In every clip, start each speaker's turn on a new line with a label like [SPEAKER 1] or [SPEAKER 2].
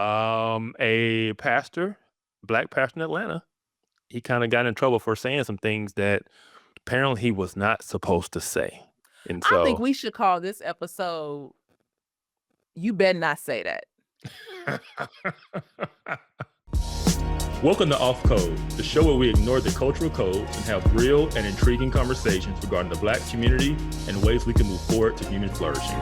[SPEAKER 1] A pastor, black pastor in Atlanta, he kind of got in trouble for saying some things that apparently he was not supposed to say. And
[SPEAKER 2] I think
[SPEAKER 1] so
[SPEAKER 2] we should call this episode, "You Better Not Say That."
[SPEAKER 1] Welcome to Offcode, the show where we ignore the cultural codes and have real and intriguing conversations regarding the Black community and ways we can move forward to human flourishing.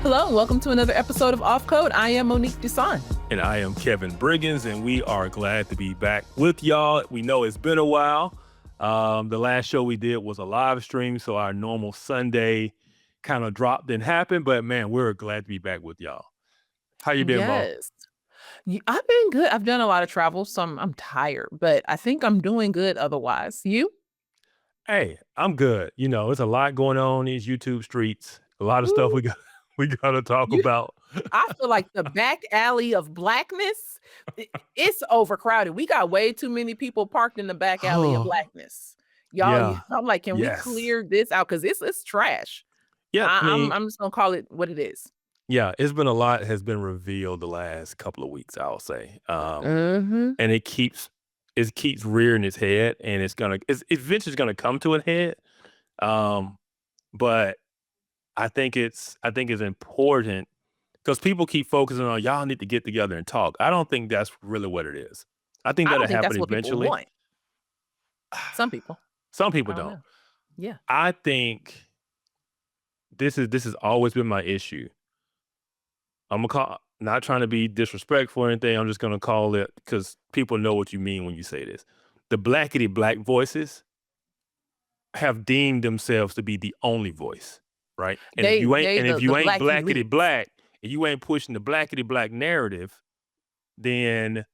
[SPEAKER 2] Hello, and welcome to another episode of Offcode. I am Monique Duson.
[SPEAKER 1] And I am Kevin Briggins, and we are glad to be back with y'all. We know it's been a while. The last show we did was a live stream, so our normal Sunday kind of drop didn't happen, but man, we're glad to be back with y'all. How you been, Mo?
[SPEAKER 2] Yes. I've been good. I've done a lot of travel, so I'm tired, but I think I'm doing good otherwise. You?
[SPEAKER 1] Hey, I'm good. You know, it's a lot going on in these YouTube streets. A lot of stuff
[SPEAKER 2] Ooh,
[SPEAKER 1] we got to talk
[SPEAKER 2] you
[SPEAKER 1] about.
[SPEAKER 2] I feel like the back alley of blackness, it's overcrowded. We got way too many people parked in the back alley of
[SPEAKER 1] Oh,
[SPEAKER 2] blackness. Y'all,
[SPEAKER 1] yeah.
[SPEAKER 2] I'm like, can we
[SPEAKER 1] Yes.
[SPEAKER 2] clear this out? Because it's trash.
[SPEAKER 1] Yeah. I mean,
[SPEAKER 2] I'm just gonna call it what it is.
[SPEAKER 1] yeah, it's been a lot has been revealed the last couple of weeks, I'll say.
[SPEAKER 2] Mm-hmm.
[SPEAKER 1] And it keeps rearing its head, and it's eventually gonna come to a head. Um, but I think it's important because people keep focusing on y'all need to get together and talk. I don't think that's really what it is. I think
[SPEAKER 2] I
[SPEAKER 1] that'll
[SPEAKER 2] don't think
[SPEAKER 1] happen
[SPEAKER 2] that's what people
[SPEAKER 1] eventually.
[SPEAKER 2] want. Some people.
[SPEAKER 1] Some people
[SPEAKER 2] I don't
[SPEAKER 1] don't.
[SPEAKER 2] know. Yeah.
[SPEAKER 1] I think this has always been my issue. I'm gonna call not trying to be disrespectful or anything. I'm just gonna call it because people know what you mean when you say this. The blackity black voices have deemed themselves to be the only voice, right? And if you ain't
[SPEAKER 2] They
[SPEAKER 1] and if
[SPEAKER 2] the
[SPEAKER 1] you ain't
[SPEAKER 2] black
[SPEAKER 1] blackity
[SPEAKER 2] elites.
[SPEAKER 1] black and you ain't pushing the blackity black narrative, then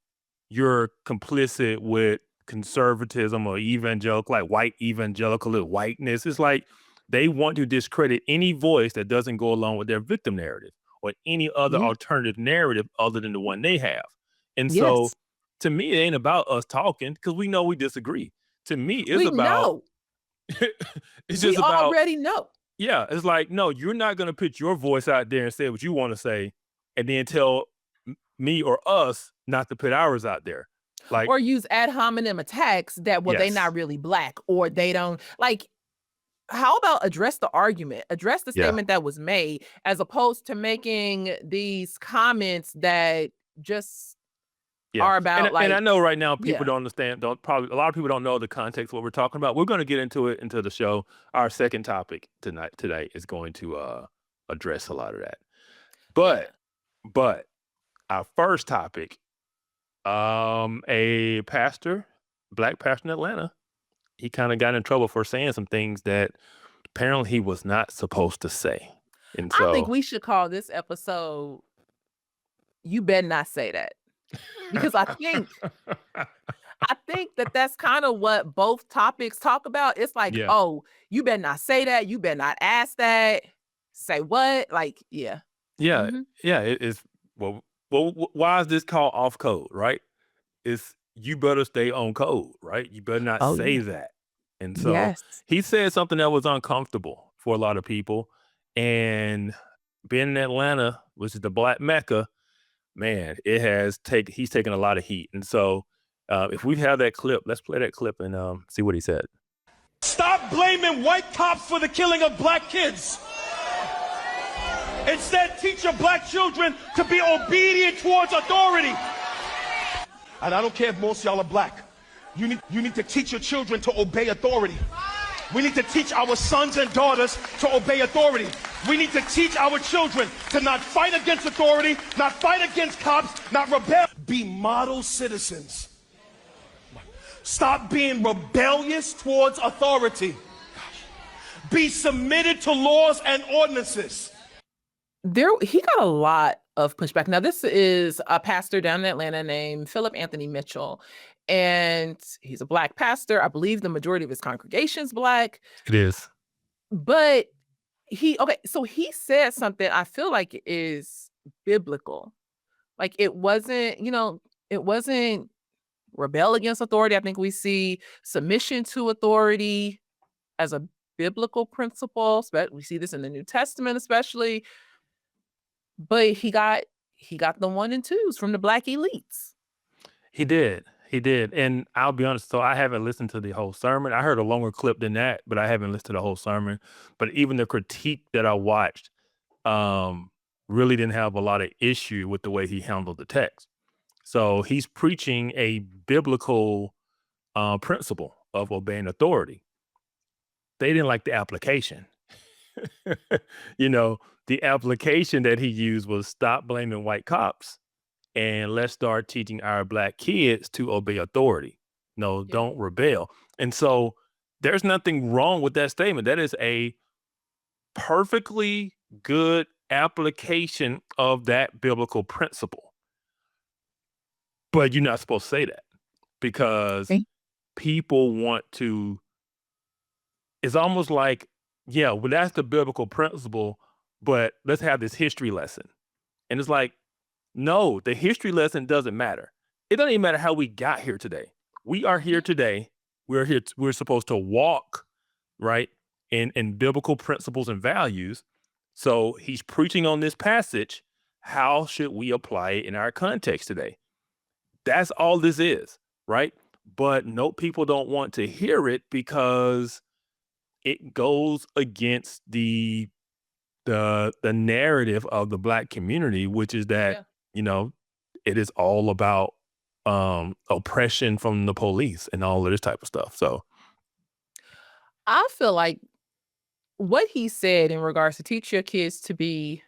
[SPEAKER 1] you're complicit with conservatism or evangelical, like white evangelical whiteness. It's like they want to discredit any voice that doesn't go along with their victim narrative or any other
[SPEAKER 2] Yeah.
[SPEAKER 1] alternative narrative other than the one they have. And so
[SPEAKER 2] Yes.
[SPEAKER 1] to me, it ain't about us talking because we know we disagree. To me, it's
[SPEAKER 2] We
[SPEAKER 1] about
[SPEAKER 2] know.
[SPEAKER 1] it's
[SPEAKER 2] We
[SPEAKER 1] just about
[SPEAKER 2] already know.
[SPEAKER 1] yeah, it's like, no, you're not gonna put your voice out there and say what you want to say, and then tell me or us not to put ours out there. Like,
[SPEAKER 2] Or use ad hominem attacks that, well, they
[SPEAKER 1] yes,
[SPEAKER 2] not really black or they don't like, how about address the argument? Address the
[SPEAKER 1] yeah,
[SPEAKER 2] statement that was made as opposed to making these comments that just
[SPEAKER 1] yeah.
[SPEAKER 2] are
[SPEAKER 1] And
[SPEAKER 2] about
[SPEAKER 1] and I
[SPEAKER 2] like,
[SPEAKER 1] know right now people
[SPEAKER 2] yeah.
[SPEAKER 1] don't understand. Don't probably a lot of people don't know the context of what we're talking about. We're going to get into the show. Our second topic today is going to address a lot of that.
[SPEAKER 2] Yeah.
[SPEAKER 1] But but our first topic, a pastor, black pastor in Atlanta, he kind of got in trouble for saying some things that apparently he was not supposed to say. And
[SPEAKER 2] I think
[SPEAKER 1] so
[SPEAKER 2] we should call this episode, "You Better Not Say That." Because I think that that's kinda what both topics talk about. It's like,
[SPEAKER 1] yeah.
[SPEAKER 2] "Oh, you better not say that, you better not ask that." Say what? Like, yeah.
[SPEAKER 1] Yeah,
[SPEAKER 2] Mhm.
[SPEAKER 1] yeah, it's why is this called off code, right? It's you better stay on code, right? You better not
[SPEAKER 2] Oh,
[SPEAKER 1] say
[SPEAKER 2] yeah.
[SPEAKER 1] that. And so
[SPEAKER 2] Yes.
[SPEAKER 1] he said something that was uncomfortable for a lot of people. And being in Atlanta, which is the black Mecca, man, he's taken a lot of heat. And so if we have that clip, let's play that clip and see what he said.
[SPEAKER 3] Stop blaming white cops for the killing of black kids. Instead, teach your black children to be obedient towards authority. And I don't care if most of y'all are black. You need to teach your children to obey authority. We need to teach our sons and daughters to obey authority. We need to teach our children to not fight against authority, not fight against cops, not rebel. Be model citizens. Stop being rebellious towards authority. Be submitted to laws and ordinances.
[SPEAKER 2] He got a lot of pushback. Now, this is a pastor down in Atlanta named Philip Anthony Mitchell, and he's a black pastor. I believe the majority of his congregation's black,
[SPEAKER 1] It is.
[SPEAKER 2] but so he said something I feel like is biblical. Like, it wasn't rebel against authority. I think we see submission to authority as a biblical principle. We see this in the New Testament, especially. But he got the 1 and 2s from the Black elites.
[SPEAKER 1] He did. He did. And I'll be honest, so I haven't listened to the whole sermon. I heard a longer clip than that, but I haven't listened to the whole sermon. But even the critique that I watched really didn't have a lot of issue with the way he handled the text. So he's preaching a biblical principle of obeying authority. They didn't like the application. The application that he used was stop blaming white cops and let's start teaching our Black kids to obey authority. No,
[SPEAKER 2] Yeah.
[SPEAKER 1] don't rebel. And so there's nothing wrong with that statement. That is a perfectly good application of that biblical principle. But you're not supposed to say that because
[SPEAKER 2] Okay.
[SPEAKER 1] people want to, it's almost like, yeah, well, that's the biblical principle, but let's have this history lesson. And it's like, no, the history lesson doesn't matter. It doesn't even matter how we got here today. We are here today. We're here. We're supposed to walk, right, in biblical principles and values. So he's preaching on this passage. How should we apply it in our context today? That's all this is, right? But no, people don't want to hear it because it goes against the narrative of the Black community, which is that,
[SPEAKER 2] Yeah.
[SPEAKER 1] it is all about oppression from the police and all of this type of stuff. So
[SPEAKER 2] I feel like what he said in regards to teach your kids to be,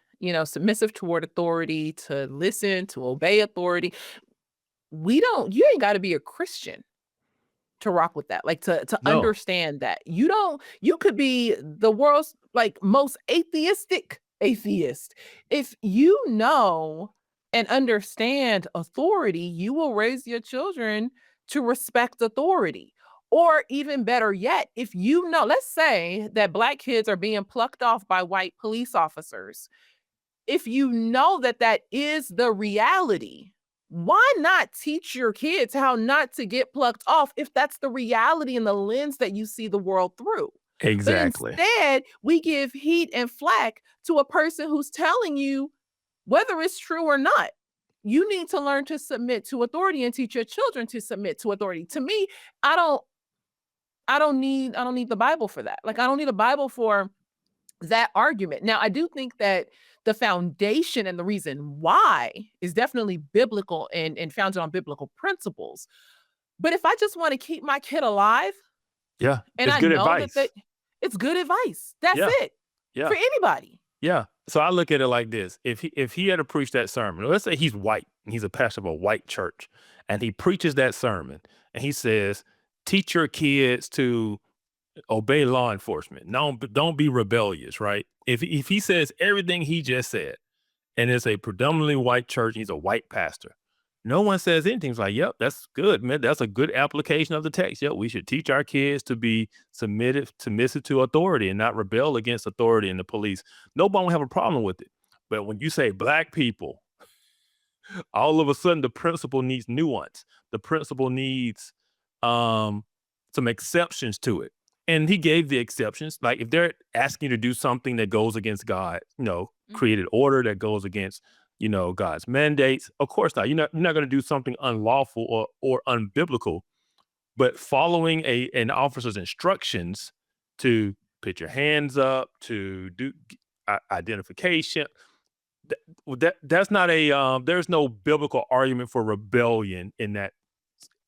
[SPEAKER 2] submissive toward authority, to listen, to obey authority. You ain't got to be a Christian to rock with that. Like to
[SPEAKER 1] no,
[SPEAKER 2] understand that. You could be the world's like most atheistic atheist. If you know and understand authority, you will raise your children to respect authority. Or even better yet, if you know, let's say that Black kids are being plucked off by white police officers. If you know that that is the reality, why not teach your kids how not to get plucked off if that's the reality and the lens that you see the world through? But
[SPEAKER 1] exactly.
[SPEAKER 2] instead, we give heat and flack to a person who's telling you whether it's true or not. You need to learn to submit to authority and teach your children to submit to authority. To me, I don't need the Bible for that. Like I don't need a Bible for that argument. Now, I do think that the foundation and the reason why is definitely biblical and founded on biblical principles. But if I just want to keep my kid alive
[SPEAKER 1] Yeah,
[SPEAKER 2] and
[SPEAKER 1] it's
[SPEAKER 2] I
[SPEAKER 1] good
[SPEAKER 2] know that
[SPEAKER 1] advice.
[SPEAKER 2] it's good advice. That's
[SPEAKER 1] Yeah,
[SPEAKER 2] it
[SPEAKER 1] yeah,
[SPEAKER 2] for anybody.
[SPEAKER 1] yeah. So I look at it like this: if he had to preach that sermon, let's say he's white and he's a pastor of a white church, and he preaches that sermon and he says, "Teach your kids to obey law enforcement. Don't be rebellious," right? If he says everything he just said, and it's a predominantly white church, he's a white pastor, no one says anything. It's like, yep, that's good, man. That's a good application of the text. Yep, we should teach our kids to be submissive to authority and not rebel against authority and the police. Nobody will have a problem with it. But when you say Black people, all of a sudden the principle needs nuance. The principle needs some exceptions to it. And he gave the exceptions. Like if they're asking you to do something that goes against God,
[SPEAKER 2] Mhm.
[SPEAKER 1] created order, that goes against, God's mandates, of course not. You're not going to do something unlawful or unbiblical, but following an officer's instructions to put your hands up, to do identification, that's not there's no biblical argument for rebellion in that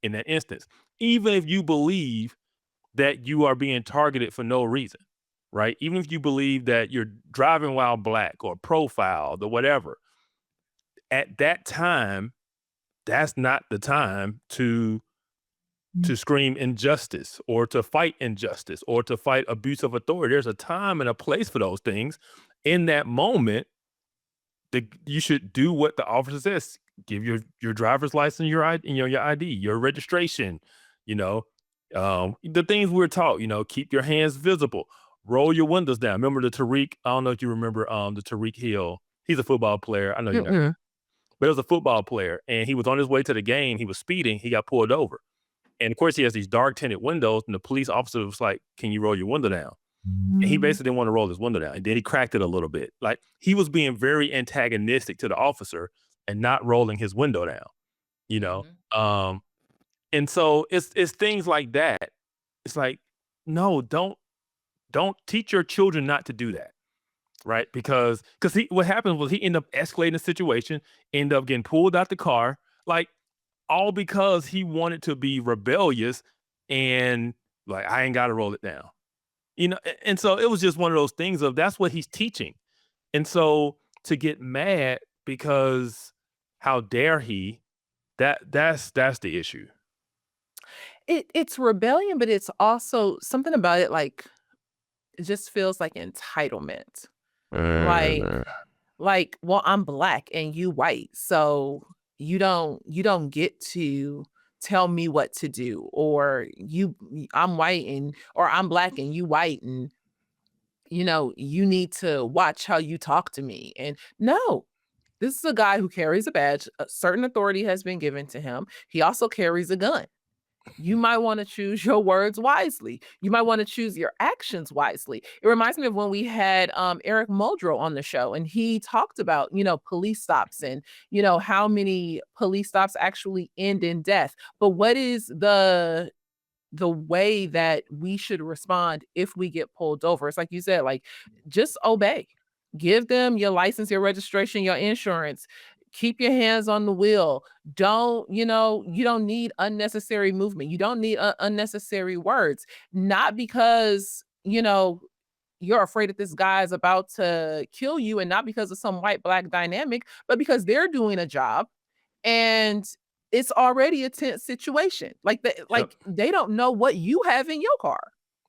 [SPEAKER 1] instance. Even if you believe that you are being targeted for no reason, right? Even if you believe that you're driving while Black or profiled or whatever, at that time, that's not the time to scream injustice or to fight injustice or to fight abuse of authority. There's a time and a place for those things. In that moment, you should do what the officer says. Give your driver's license, your ID, your ID, your registration. The things we're taught. Keep your hands visible. Roll your windows down. Remember the Tariq? I don't know if you remember the Tariq Hill. He's a football player. I know you know,
[SPEAKER 2] Mm-mm.
[SPEAKER 1] but it was a football player, and he was on his way to the game. He was speeding. He got pulled over, and of course he has these dark tinted windows. And the police officer was like, "Can you roll your window down?" And he basically didn't want to roll his window down. And then he cracked it a little bit. Like he was being very antagonistic to the officer and not rolling his window down, you know? And so it's things like that. It's like, no, don't teach your children not to do that. Right. Because what happened was he ended up escalating the situation, ended up getting pulled out the car, like all because he wanted to be rebellious and like, I ain't got to roll it down. And so it was just one of those things of that's what he's teaching. And so to get mad because how dare he, that's the issue.
[SPEAKER 2] It's rebellion, but it's also something about it, like, it just feels like entitlement. Like well, I'm black and you white, so you don't get to tell me what to do, or I'm white and or I'm black and you white, and you need to watch how you talk to me. And no, this is a guy who carries a badge. A certain authority has been given to him. He also carries a gun. You might want to choose your words wisely. You might want to choose your actions wisely. It reminds me of when we had Eric Muldrow on the show, and he talked about, police stops and, how many police stops actually end in death. But what is the way that we should respond if we get pulled over? It's like you said, like, just obey. Give them your license, your registration, your insurance. Keep your hands on the wheel. You don't need unnecessary movement. You don't need unnecessary words. Not because, you're afraid that this guy is about to kill you, and not because of some white black dynamic, but because they're doing a job and it's already a tense situation. Like
[SPEAKER 1] Yep.
[SPEAKER 2] they don't know what you have in your car.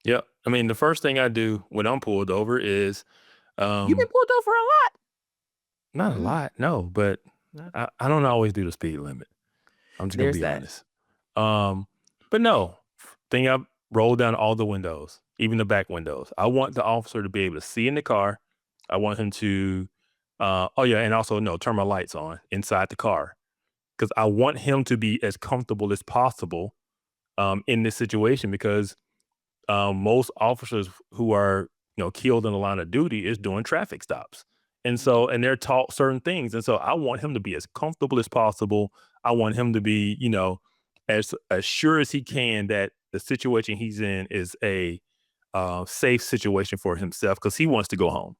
[SPEAKER 1] Yep. I mean, the first thing I do when I'm pulled over is
[SPEAKER 2] You've been pulled over a lot.
[SPEAKER 1] not a lot, no, but
[SPEAKER 2] No.
[SPEAKER 1] I don't always do the speed limit. I'm just gonna
[SPEAKER 2] There's
[SPEAKER 1] be
[SPEAKER 2] that.
[SPEAKER 1] honest. But no, thing I roll down all the windows, even the back windows. I want the officer to be able to see in the car. I want him to, oh yeah, and also no, turn my lights on inside the car because I want him to be as comfortable as possible in this situation because most officers who are killed in the line of duty is doing traffic stops, and so and they're taught certain things, and so I want him to be as comfortable as possible. I want him to be as sure as he can that the situation he's in is a safe situation for himself because he wants to go home,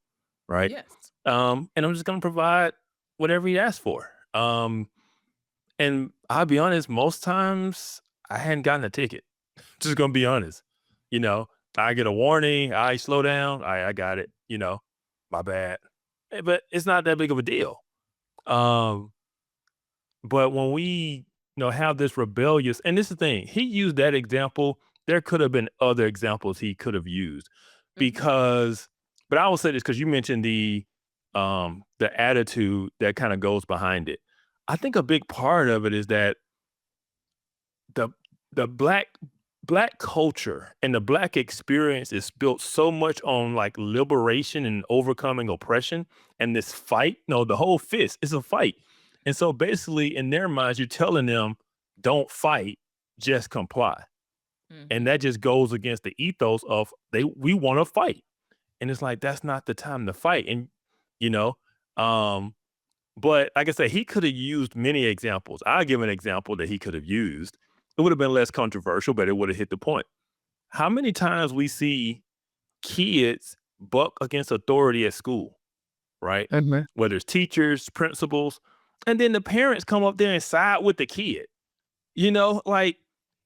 [SPEAKER 1] right?
[SPEAKER 2] Yes.
[SPEAKER 1] And I'm just gonna provide whatever he asks for. And I'll be honest, most times I hadn't gotten a ticket. Just gonna be honest. You know, I get a warning, I slow down, I got it, my bad. But it's not that big of a deal. Um, but when we, have this rebellious, and this is the thing, he used that example. There could have been other examples he could have used
[SPEAKER 2] Mhm.
[SPEAKER 1] because, but I will say this because you mentioned the attitude that kind of goes behind it. I think a big part of it is that the the black culture and the black experience is built so much on like liberation and overcoming oppression and this fight. No, the whole fist is a fight. And so basically in their minds, you're telling them, don't fight, just comply. And
[SPEAKER 2] Mhm.
[SPEAKER 1] that just goes against the ethos of we want to fight. And it's like that's not the time to fight. And you know, um, but like I said, he could have used many examples. I'll give an example that he could have used. It would have been less controversial, but it would have hit the point. How many times we see kids buck against authority at school, right?
[SPEAKER 2] Mhm.
[SPEAKER 1] Whether it's teachers, principals, and then the parents come up there and side with the kid. Like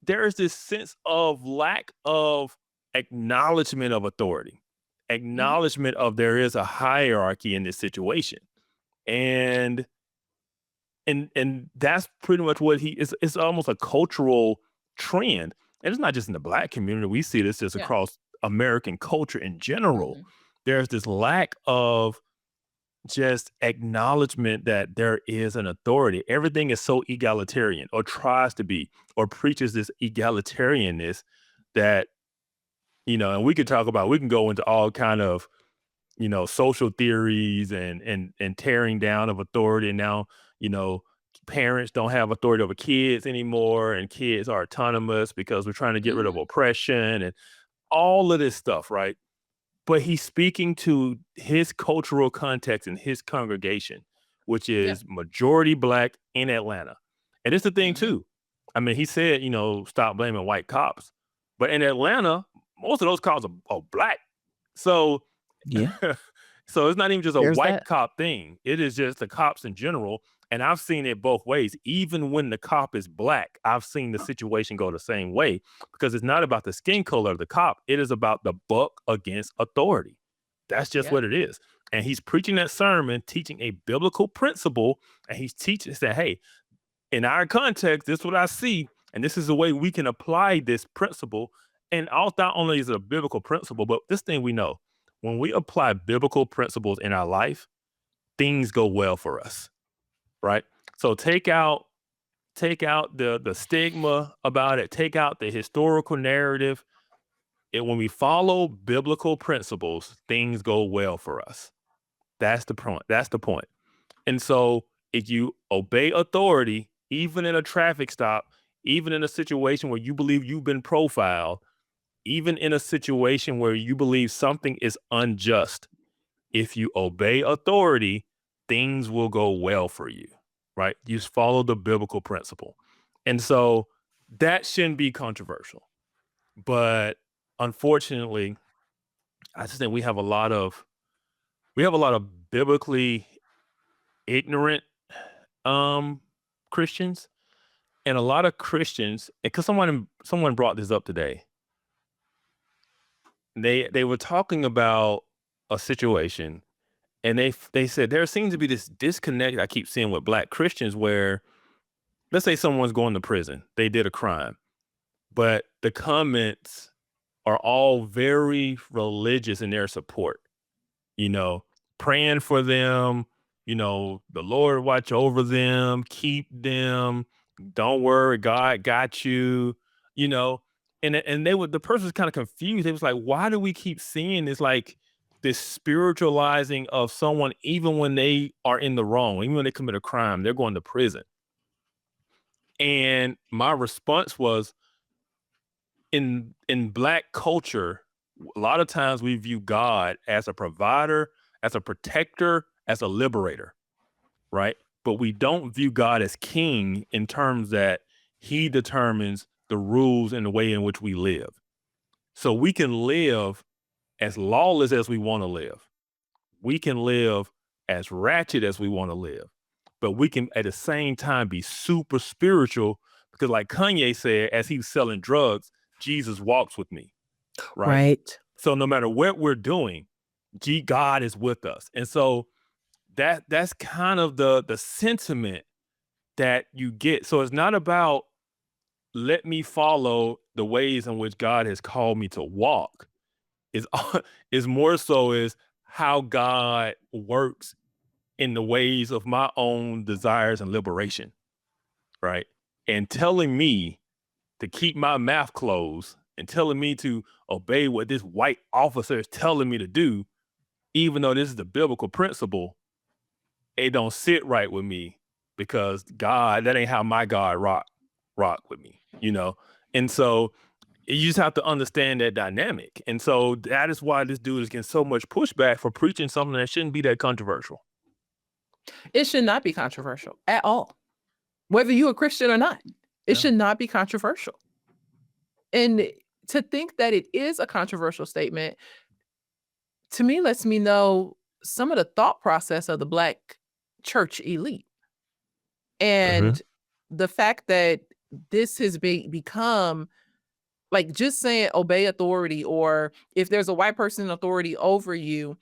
[SPEAKER 1] there is this sense of lack of acknowledgement of authority,
[SPEAKER 2] Mhm.
[SPEAKER 1] acknowledgement of there is a hierarchy in this situation. And and that's pretty much what he is. It's almost a cultural trend. And it's not just in the black community. We see this just
[SPEAKER 2] Yeah.
[SPEAKER 1] across American culture in general.
[SPEAKER 2] Mhm.
[SPEAKER 1] There's this lack of just acknowledgement that there is an authority. Everything is so egalitarian or tries to be or preaches this egalitarianness that, and we can go into all kind of social theories and tearing down of authority. And now, you know, parents don't have authority over kids anymore, and kids are autonomous because we're trying to get rid of
[SPEAKER 2] Mhm.
[SPEAKER 1] oppression and all of this stuff, right? but he's speaking to his cultural context and his congregation, which
[SPEAKER 2] Yeah.
[SPEAKER 1] is majority Black in Atlanta. And it's the thing
[SPEAKER 2] Mhm.
[SPEAKER 1] too. I mean, he said, stop blaming white cops. But in Atlanta, most of those cops are Black. So
[SPEAKER 2] Yeah.
[SPEAKER 1] so it's not even just a
[SPEAKER 2] There's
[SPEAKER 1] white
[SPEAKER 2] that.
[SPEAKER 1] cop thing. It is just the cops in general. And I've seen it both ways. Even when the cop is Black, I've seen the situation go the same way, because it's not about the skin color of the cop. It is about the buck against authority. That's just
[SPEAKER 2] Yeah.
[SPEAKER 1] what it is. And he's preaching that sermon, teaching a biblical principle. And he's teaching that, hey, in our context, this is what I see. And this is the way we can apply this principle. And not only is it a biblical principle, but this thing we know, when we apply biblical principles in our life, things go well for us, right? So take out the stigma about it, take out the historical narrative. And when we follow biblical principles, things go well for us. That's the point. That's the point. And so if you obey authority, even in a traffic stop, even in a situation where you believe you've been profiled, even in a situation where you believe something is unjust, if you obey authority, things will go well for you, right? You just follow the biblical principle. And so that shouldn't be controversial. But unfortunately, I just think we have a lot of biblically ignorant Christians, and a lot of Christians, because someone brought this up today. They were talking about a situation, and they said there seems to be this disconnect I keep seeing with Black Christians where, let's say someone's going to prison, they did a crime, but the comments are all very religious in their support, you know, praying for them, the Lord watch over them, keep them, don't worry, God got you, you know. And the person was kind of confused. They was like, why do we keep seeing this spiritualizing of someone even when they are in the wrong, even when they commit a crime, they're going to prison? And my response was, in Black culture, a lot of times we view God as a provider, as a protector, as a liberator, right? But we don't view God as king in terms that he determines the rules and the way in which we live. So we can live as lawless as we want to live. We can live as ratchet as we want to live. But we can at the same time be super spiritual, because like Kanye said, as he was selling drugs, Jesus walks with me, right?
[SPEAKER 2] Right.
[SPEAKER 1] So no matter what we're doing, God is with us. And so that's kind of the sentiment that you get. So it's not about let me follow the ways in which God has called me to walk. Is is more so is how God works in the ways of my own desires and liberation, right? And telling me to keep my mouth closed and telling me to obey what this white officer is telling me to do, even though this is the biblical principle, it don't sit right with me, because God, that ain't how my God rock with me, And so you just have to understand that dynamic. And so that is why this dude is getting so much pushback for preaching something that shouldn't be that controversial.
[SPEAKER 2] It should not be controversial at all, whether you're a Christian or not. It
[SPEAKER 1] Yeah.
[SPEAKER 2] should not be controversial. And to think that it is a controversial statement, to me, lets me know some of the thought process of the Black church elite. And the fact that this has become like just saying obey authority, or if there's a white person in authority over you,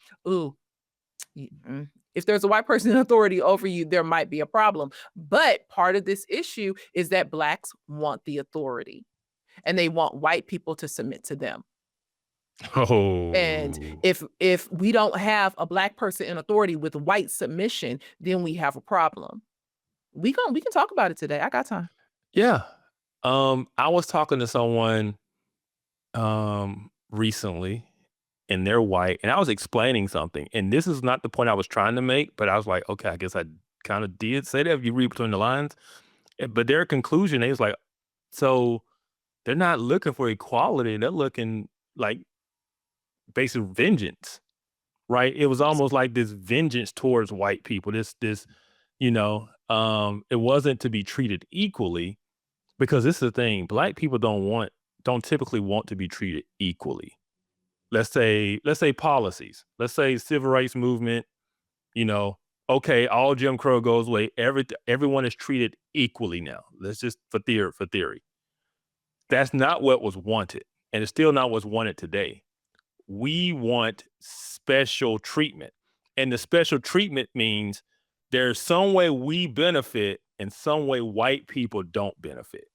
[SPEAKER 2] if there's a white person in authority over you, there might be a problem. But part of this issue is that Blacks want the authority and they want white people to submit to them. And
[SPEAKER 1] Oh,
[SPEAKER 2] if we don't have a Black person in authority with white submission, then we have a problem. We can talk about it today. I got time.
[SPEAKER 1] yeah. I was talking to someone recently, and they're white, and I was explaining something, and this is not the point I was trying to make, but I was like, okay, I guess I kind of did say that if you read between the lines. But their conclusion, they was like, so they're not looking for equality, they're looking like basic vengeance, right? It was almost like this vengeance towards white people. This, it wasn't to be treated equally, because this is the thing. Black people don't typically want to be treated equally. Let's say policies. Let's say civil rights movement, okay, all Jim Crow goes away. Everyone is treated equally now. Let's just for theory. That's not what was wanted, and it's still not what's wanted today. We want special treatment, and the special treatment means there's some way we benefit and some way white people don't benefit,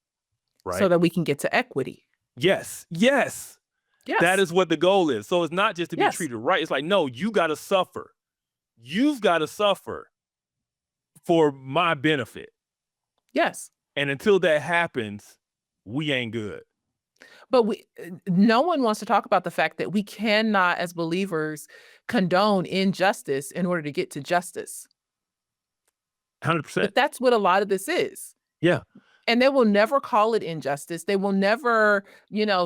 [SPEAKER 1] right?
[SPEAKER 2] So that we can get to equity.
[SPEAKER 1] Yes.
[SPEAKER 2] Yes.
[SPEAKER 1] That is what the goal is. So it's not just to be
[SPEAKER 2] Yes.
[SPEAKER 1] treated right. It's like, no, you got to suffer. You've got to suffer for my benefit.
[SPEAKER 2] Yes.
[SPEAKER 1] And until that happens, we ain't good.
[SPEAKER 2] But no one wants to talk about the fact that we cannot, as believers, condone injustice in order to get to justice.
[SPEAKER 1] 100%.
[SPEAKER 2] But that's what a lot of this is.
[SPEAKER 1] Yeah.
[SPEAKER 2] And they will never call it injustice. They will never,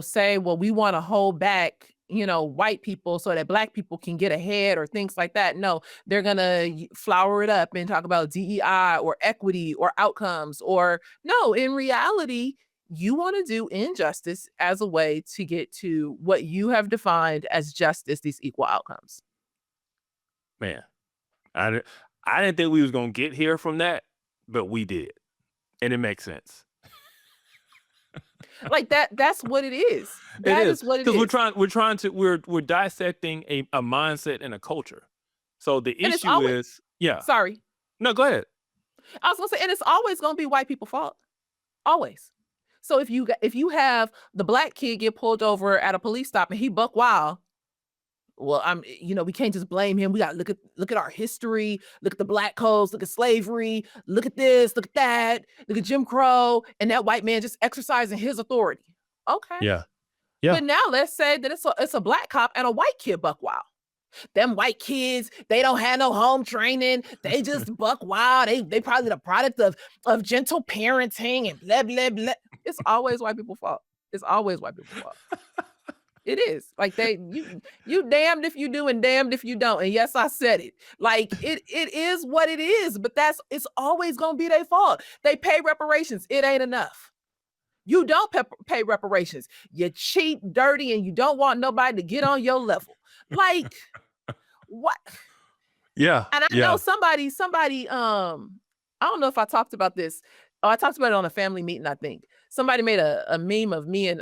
[SPEAKER 2] say, well, we want to hold back, white people so that black people can get ahead or things like that. No, they're going to flower it up and talk about DEI or equity or outcomes, or no, in reality, you want to do injustice as a way to get to what you have defined as justice, these equal outcomes.
[SPEAKER 1] Man, I didn't think we was going to get here from that, but we did. And it makes sense.
[SPEAKER 2] Like that's what it is. That is what it is.
[SPEAKER 1] Because we're dissecting a mindset and a culture. So the
[SPEAKER 2] And it's
[SPEAKER 1] issue
[SPEAKER 2] always-
[SPEAKER 1] is, yeah.
[SPEAKER 2] Sorry.
[SPEAKER 1] No, go ahead.
[SPEAKER 2] I was gonna say, and it's always gonna be white people's fault. Always. So if you have the black kid get pulled over at a police stop and he buck wild, well, we can't just blame him. We got to look at our history, look at the black codes, look at slavery, look at this, look at that, look at Jim Crow, and that white man just exercising his authority. Okay.
[SPEAKER 1] Yeah.
[SPEAKER 2] But now let's say that it's a black cop and a white kid buck wild. Them white kids, they don't have no home training. They just buck wild. They probably the product of gentle parenting and blah, blah, blah. It's always white people's fault. It's always white people's fault. It is. Like you damned if you do and damned if you don't. And yes, I said it. Like it is what it is, but it's always gonna be their fault. They pay reparations. It ain't enough. You don't pay reparations. You cheat, dirty, and you don't want nobody to get on your level. Like what?
[SPEAKER 1] Yeah.
[SPEAKER 2] And I know somebody, I don't know if I talked about this. Oh, I talked about it on a family meeting, I think. Somebody made a meme of me and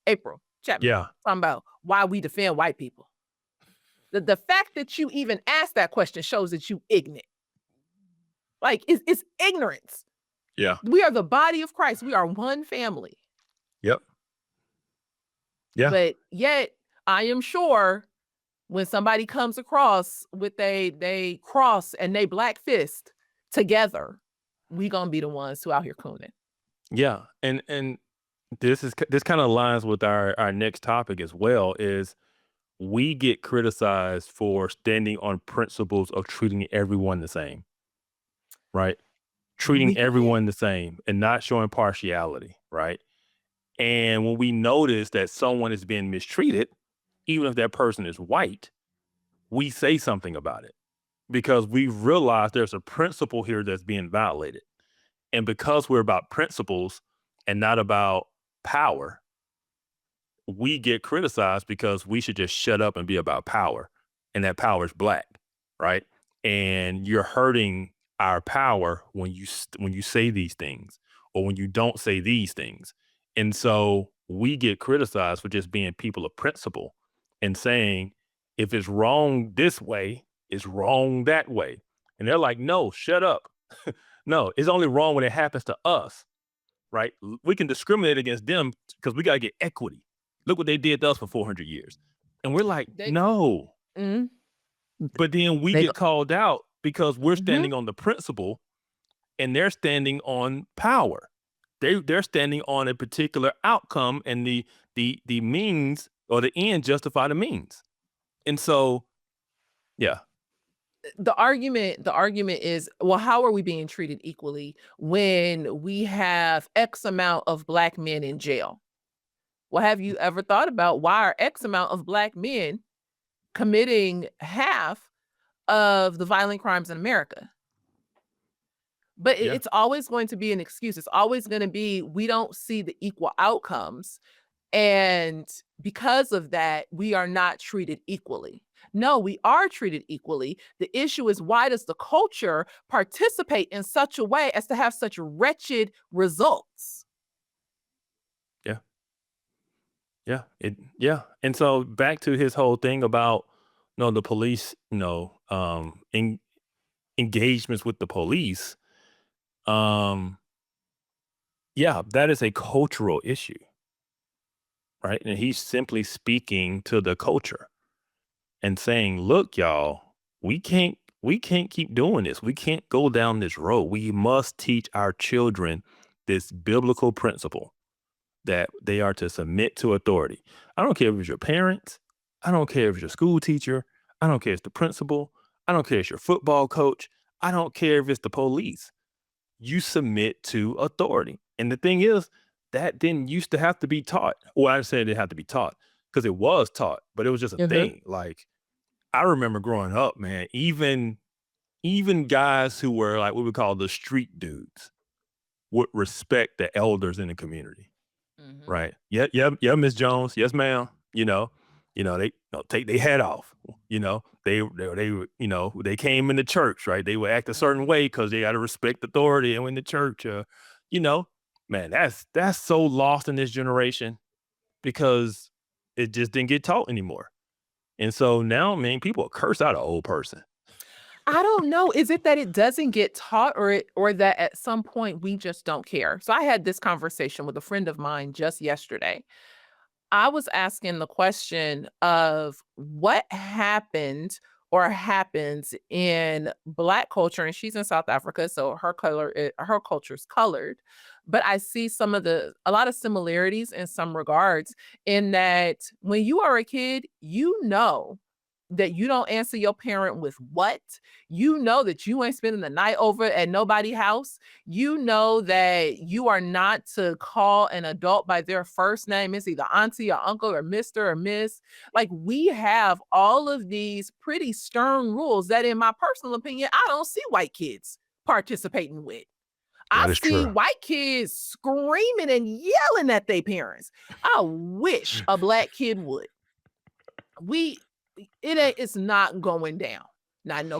[SPEAKER 2] April Chapman.
[SPEAKER 1] Yeah.
[SPEAKER 2] Talking about why we defend white people. The fact that you even asked that question shows that you ignorant. Like it's ignorance.
[SPEAKER 1] Yeah.
[SPEAKER 2] We are the body of Christ. We are one family.
[SPEAKER 1] Yep. Yeah.
[SPEAKER 2] But yet I am sure when somebody comes across with they cross and they black fist together, we gonna be the ones who out here cooning.
[SPEAKER 1] Yeah. And this kind of aligns with our next topic as well, is we get criticized for standing on principles of treating everyone the same, right? Treating everyone the same and not showing partiality, right? And when we notice that someone is being mistreated, even if that person is white, we say something about it because we realize there's a principle here that's being violated. And because we're about principles and not about power, we get criticized because we should just shut up and be about power. And that power is black, right? And you're hurting our power when you say these things or when you don't say these things. And so we get criticized for just being people of principle and saying, if it's wrong this way, it's wrong that way. And they're like, no, shut up. No, it's only wrong when it happens to us, right? We can discriminate against them because we got to get equity. Look what they did to us for 400 years. And we're like, no.
[SPEAKER 2] Mm-hmm.
[SPEAKER 1] But then we get called out because we're standing on the principle and they're standing on power. They're standing on a particular outcome, and the means or the end justify the means. And so, yeah.
[SPEAKER 2] The argument is, well, how are we being treated equally when we have X amount of black men in jail? Well, have you ever thought about why are X amount of black men committing half of the violent crimes in America. But
[SPEAKER 1] Yeah.
[SPEAKER 2] it's always going to be an excuse. It's always going to be, we don't see the equal outcomes. And because of that, we are not treated equally. No, we are treated equally. The issue is, why does the culture participate in such a way as to have such wretched results?
[SPEAKER 1] Yeah. And so back to his whole thing about, the police, engagements with the police. Yeah, that is a cultural issue, right? And he's simply speaking to the culture and saying, look, y'all, we can't keep doing this. We can't go down this road. We must teach our children this biblical principle that they are to submit to authority. I don't care if it's your parents. I don't care if it's your school teacher. I don't care if it's the principal. I don't care if it's your football coach. I don't care if it's the police. You submit to authority. And the thing is, that didn't used to have to be taught. Well, I said it had to be taught because it was taught, but it was just a thing. Like, I remember growing up, man, even guys who were like what we call the street dudes would respect the elders in the community. Right. Yeah, Miss Jones. Yes, ma'am. They take their hat off. They came into church, right? They would act a certain way because they got to respect authority and in the church. Man, that's so lost in this generation because it just didn't get taught anymore. And so now, man, people curse out an old person.
[SPEAKER 2] I don't know. Is it that it doesn't get taught, or that at some point we just don't care? So I had this conversation with a friend of mine just yesterday. I was asking the question of what happened or happens in Black culture, and she's in South Africa, so her culture's colored. But I see a lot of similarities in some regards, in that when you are a kid, that you don't answer your parent with what. You know that you ain't spending the night over at nobody's house. You know that you are not to call an adult by their first name. It's either auntie or uncle or Mr. or Miss. Like, we have all of these pretty stern rules that, in my personal opinion, I don't see white kids participating with. I see white kids screaming and yelling at their parents. I wish a Black kid would. It's not going down. Not no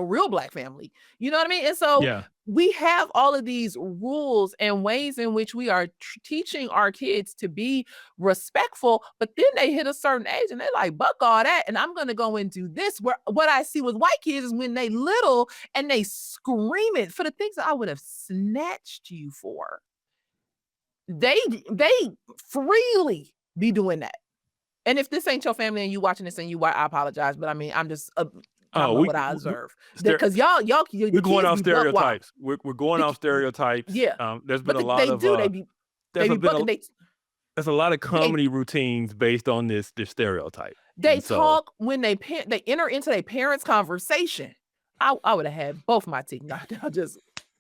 [SPEAKER 2] real Black family. You know what I mean? And so we have all of these rules and ways in which we are teaching our kids to be respectful, but then they hit a certain age and they're like, buck all that, and I'm going to go and do this. Where what I see with white kids is when they little and they screaming for the things that I would have snatched you for. They freely be doing that. And if this ain't your family and you watching this and you white, I apologize. But I mean, I'm just what I observe. Because y'all,
[SPEAKER 1] we're going off stereotypes. We're going off stereotypes.
[SPEAKER 2] Yeah.
[SPEAKER 1] There's been a lot of there's a lot of comedy routines based on this stereotype.
[SPEAKER 2] They talk when they enter into their parents' conversation. I would have had both my teeth knocked out. Just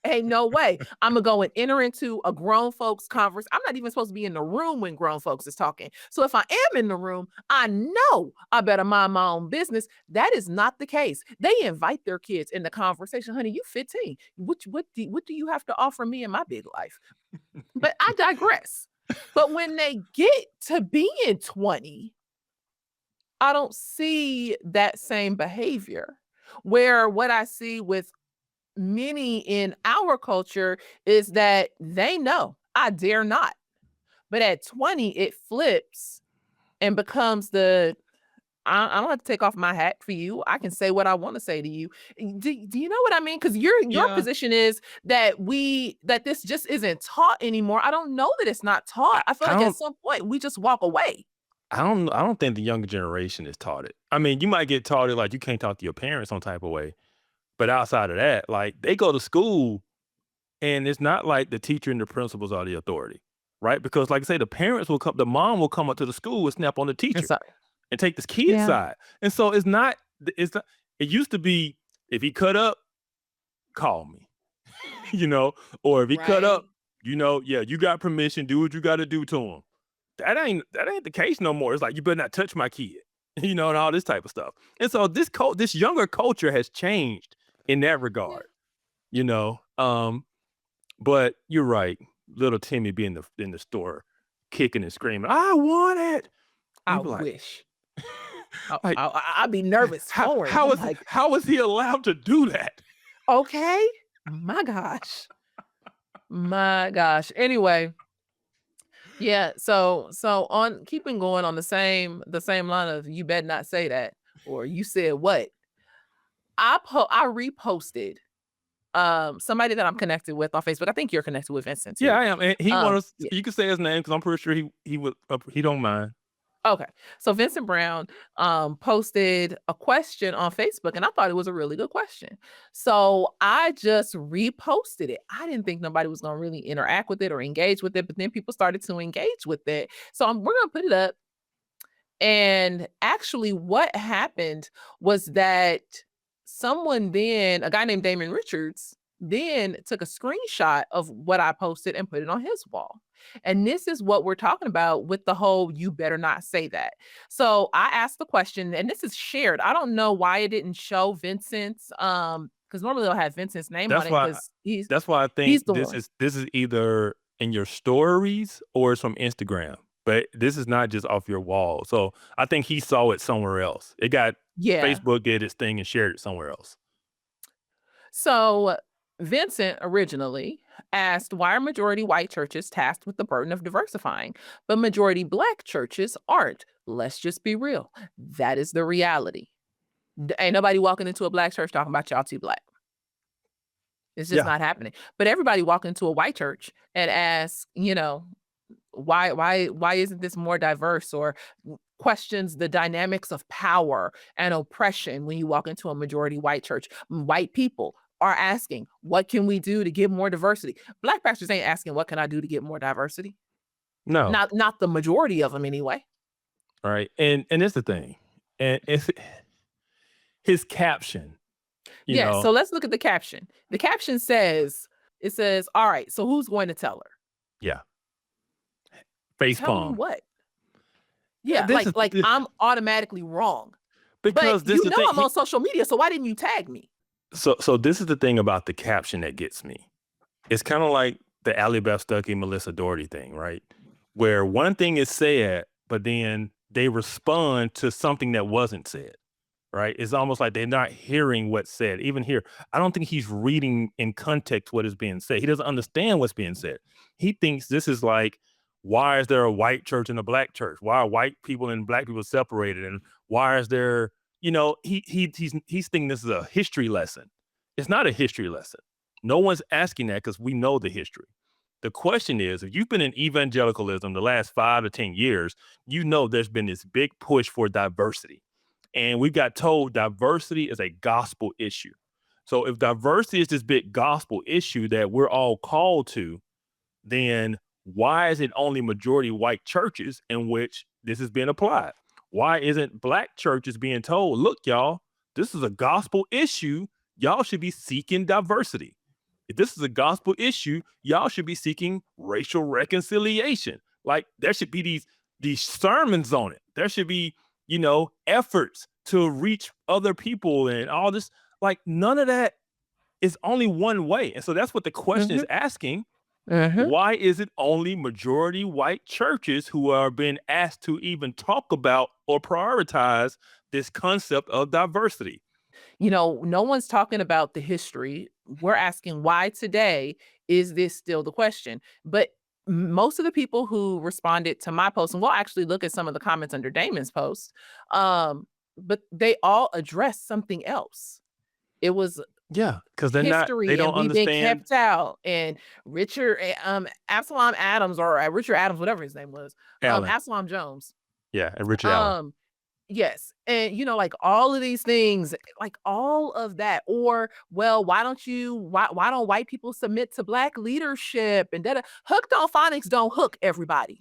[SPEAKER 2] ain't no way. I'm gonna go and enter into a grown folks conversation. I'm not even supposed to be in the room when grown folks is talking. So if I am in the room, I know I better mind my own business. That is not the case. They invite their kids in the conversation. Honey, you 15. What do you have to offer me in my big life? But I digress. But when they get to being 20, I don't see that same behavior. Where what I see with many in our culture is that they know I dare not. But at 20, it flips and becomes I don't have to take off my hat for you. I can say what I want to say to you. Do you know what I mean? Because your position is that this just isn't taught anymore. I don't know that it's not taught. I feel like at some point we just walk away.
[SPEAKER 1] I don't think the younger generation is taught it. I mean, you might get taught it like you can't talk to your parents some type of way. But outside of that, like, they go to school and it's not like the teacher and the principals are the authority, right? Because like I say, the mom will come up to the school and snap on the teacher and take this kid's side. And so it used to be, if he cut up, call me, or if he cut up, you got permission, do what you got to do to him. That ain't the case no more. It's like, you better not touch my kid. and all this type of stuff. And so this younger culture has changed in that regard, you know. But you're right. Little Timmy be in the store kicking and screaming, I want it.
[SPEAKER 2] I
[SPEAKER 1] You be like,
[SPEAKER 2] wish.
[SPEAKER 1] like
[SPEAKER 2] I'd be nervous for him. I'm like,
[SPEAKER 1] how is he allowed to do that?
[SPEAKER 2] okay, my gosh, my gosh. Anyway, yeah. So on keeping going on the same line of you better not say that, or you said what? I reposted somebody that I'm connected with on Facebook. I think you're connected with Vincent too.
[SPEAKER 1] Yeah, I am. And he wants.
[SPEAKER 2] Yeah.
[SPEAKER 1] You can say his name because I'm pretty sure he would. He don't mind.
[SPEAKER 2] Okay. So Vincent Brown posted a question on Facebook, and I thought it was a really good question. So I just reposted it. I didn't think nobody was going to really interact with it or engage with it, but then people started to engage with it. So we're going to put it up. And actually, what happened was that a guy named Damon Richards, then took a screenshot of what I posted and put it on his wall. And this is what we're talking about with the whole you better not say that. So I asked the question, and this is shared. I don't know why it didn't show Vincent's because normally they'll have Vincent's name on
[SPEAKER 1] That's
[SPEAKER 2] it
[SPEAKER 1] why.
[SPEAKER 2] because he's
[SPEAKER 1] That's why I
[SPEAKER 2] he's
[SPEAKER 1] think
[SPEAKER 2] the
[SPEAKER 1] this
[SPEAKER 2] one.
[SPEAKER 1] is either in your stories or it's from Instagram. But this is not just off your wall. So I think he saw it somewhere else. It got
[SPEAKER 2] Yeah.
[SPEAKER 1] Facebook did its thing and shared it somewhere else.
[SPEAKER 2] So Vincent originally asked, why are majority white churches tasked with the burden of diversifying, but majority black churches aren't? Let's just be real. That is the reality. Ain't nobody walking into a black church talking about y'all too black. It's just
[SPEAKER 1] Yeah.
[SPEAKER 2] not happening. But everybody walking into a white church and ask, why isn't this more diverse, or questions the dynamics of power and oppression when you walk into a majority white church. White people are asking, what can we do to get more diversity? Black pastors ain't asking, what can I do to get more diversity?
[SPEAKER 1] No.
[SPEAKER 2] Not the majority of them anyway.
[SPEAKER 1] Right. And it's the thing. And it's his caption.
[SPEAKER 2] So let's look at the caption. The caption says, all right, so who's going to tell her?
[SPEAKER 1] Yeah. Face
[SPEAKER 2] Tell me
[SPEAKER 1] palm.
[SPEAKER 2] what? Yeah,
[SPEAKER 1] this
[SPEAKER 2] like I'm automatically wrong.
[SPEAKER 1] Because
[SPEAKER 2] But I'm on social media, so why didn't you tag me?
[SPEAKER 1] So this is the thing about the caption that gets me. It's kind of like the Ally Beth Stuckey, Melissa Doherty thing, right? Where one thing is said, but then they respond to something that wasn't said, right? It's almost like they're not hearing what's said. Even here, I don't think he's reading in context what is being said. He doesn't understand what's being said. He thinks this is like, why is there a white church and a black church? Why are white people and black people separated? And why is there, he's thinking this is a history lesson. It's not a history lesson. No one's asking that because we know the history. The question is, if you've been in evangelicalism the last 5 to 10 years, there's been this big push for diversity. And we got told diversity is a gospel issue. So if diversity is this big gospel issue that we're all called to, then why is it only majority white churches in which this is being applied? Why isn't black churches being told, look, y'all, this is a gospel issue. Y'all should be seeking diversity. If this is a gospel issue, y'all should be seeking racial reconciliation. Like there should be these sermons on it. There should be, efforts to reach other people and all this. Like none of that is only one way. And so that's what the question is asking. Why is it only majority white churches who are being asked to even talk about or prioritize this concept of diversity?
[SPEAKER 2] No one's talking about the history. We're asking why today is this still the question? But most of the people who responded to my post, and we'll actually look at some of the comments under Damon's post, but they all addressed something else. It was
[SPEAKER 1] because
[SPEAKER 2] history
[SPEAKER 1] they don't
[SPEAKER 2] and we've been
[SPEAKER 1] understand.
[SPEAKER 2] kept out. And Richard Absalom Adams, or Richard Adams, whatever his name was, Absalom Jones.
[SPEAKER 1] Yeah, and Richard Allen.
[SPEAKER 2] Yes. And like all of these things, like all of that, or well, why don't white people submit to black leadership and that hooked on phonics don't hook everybody.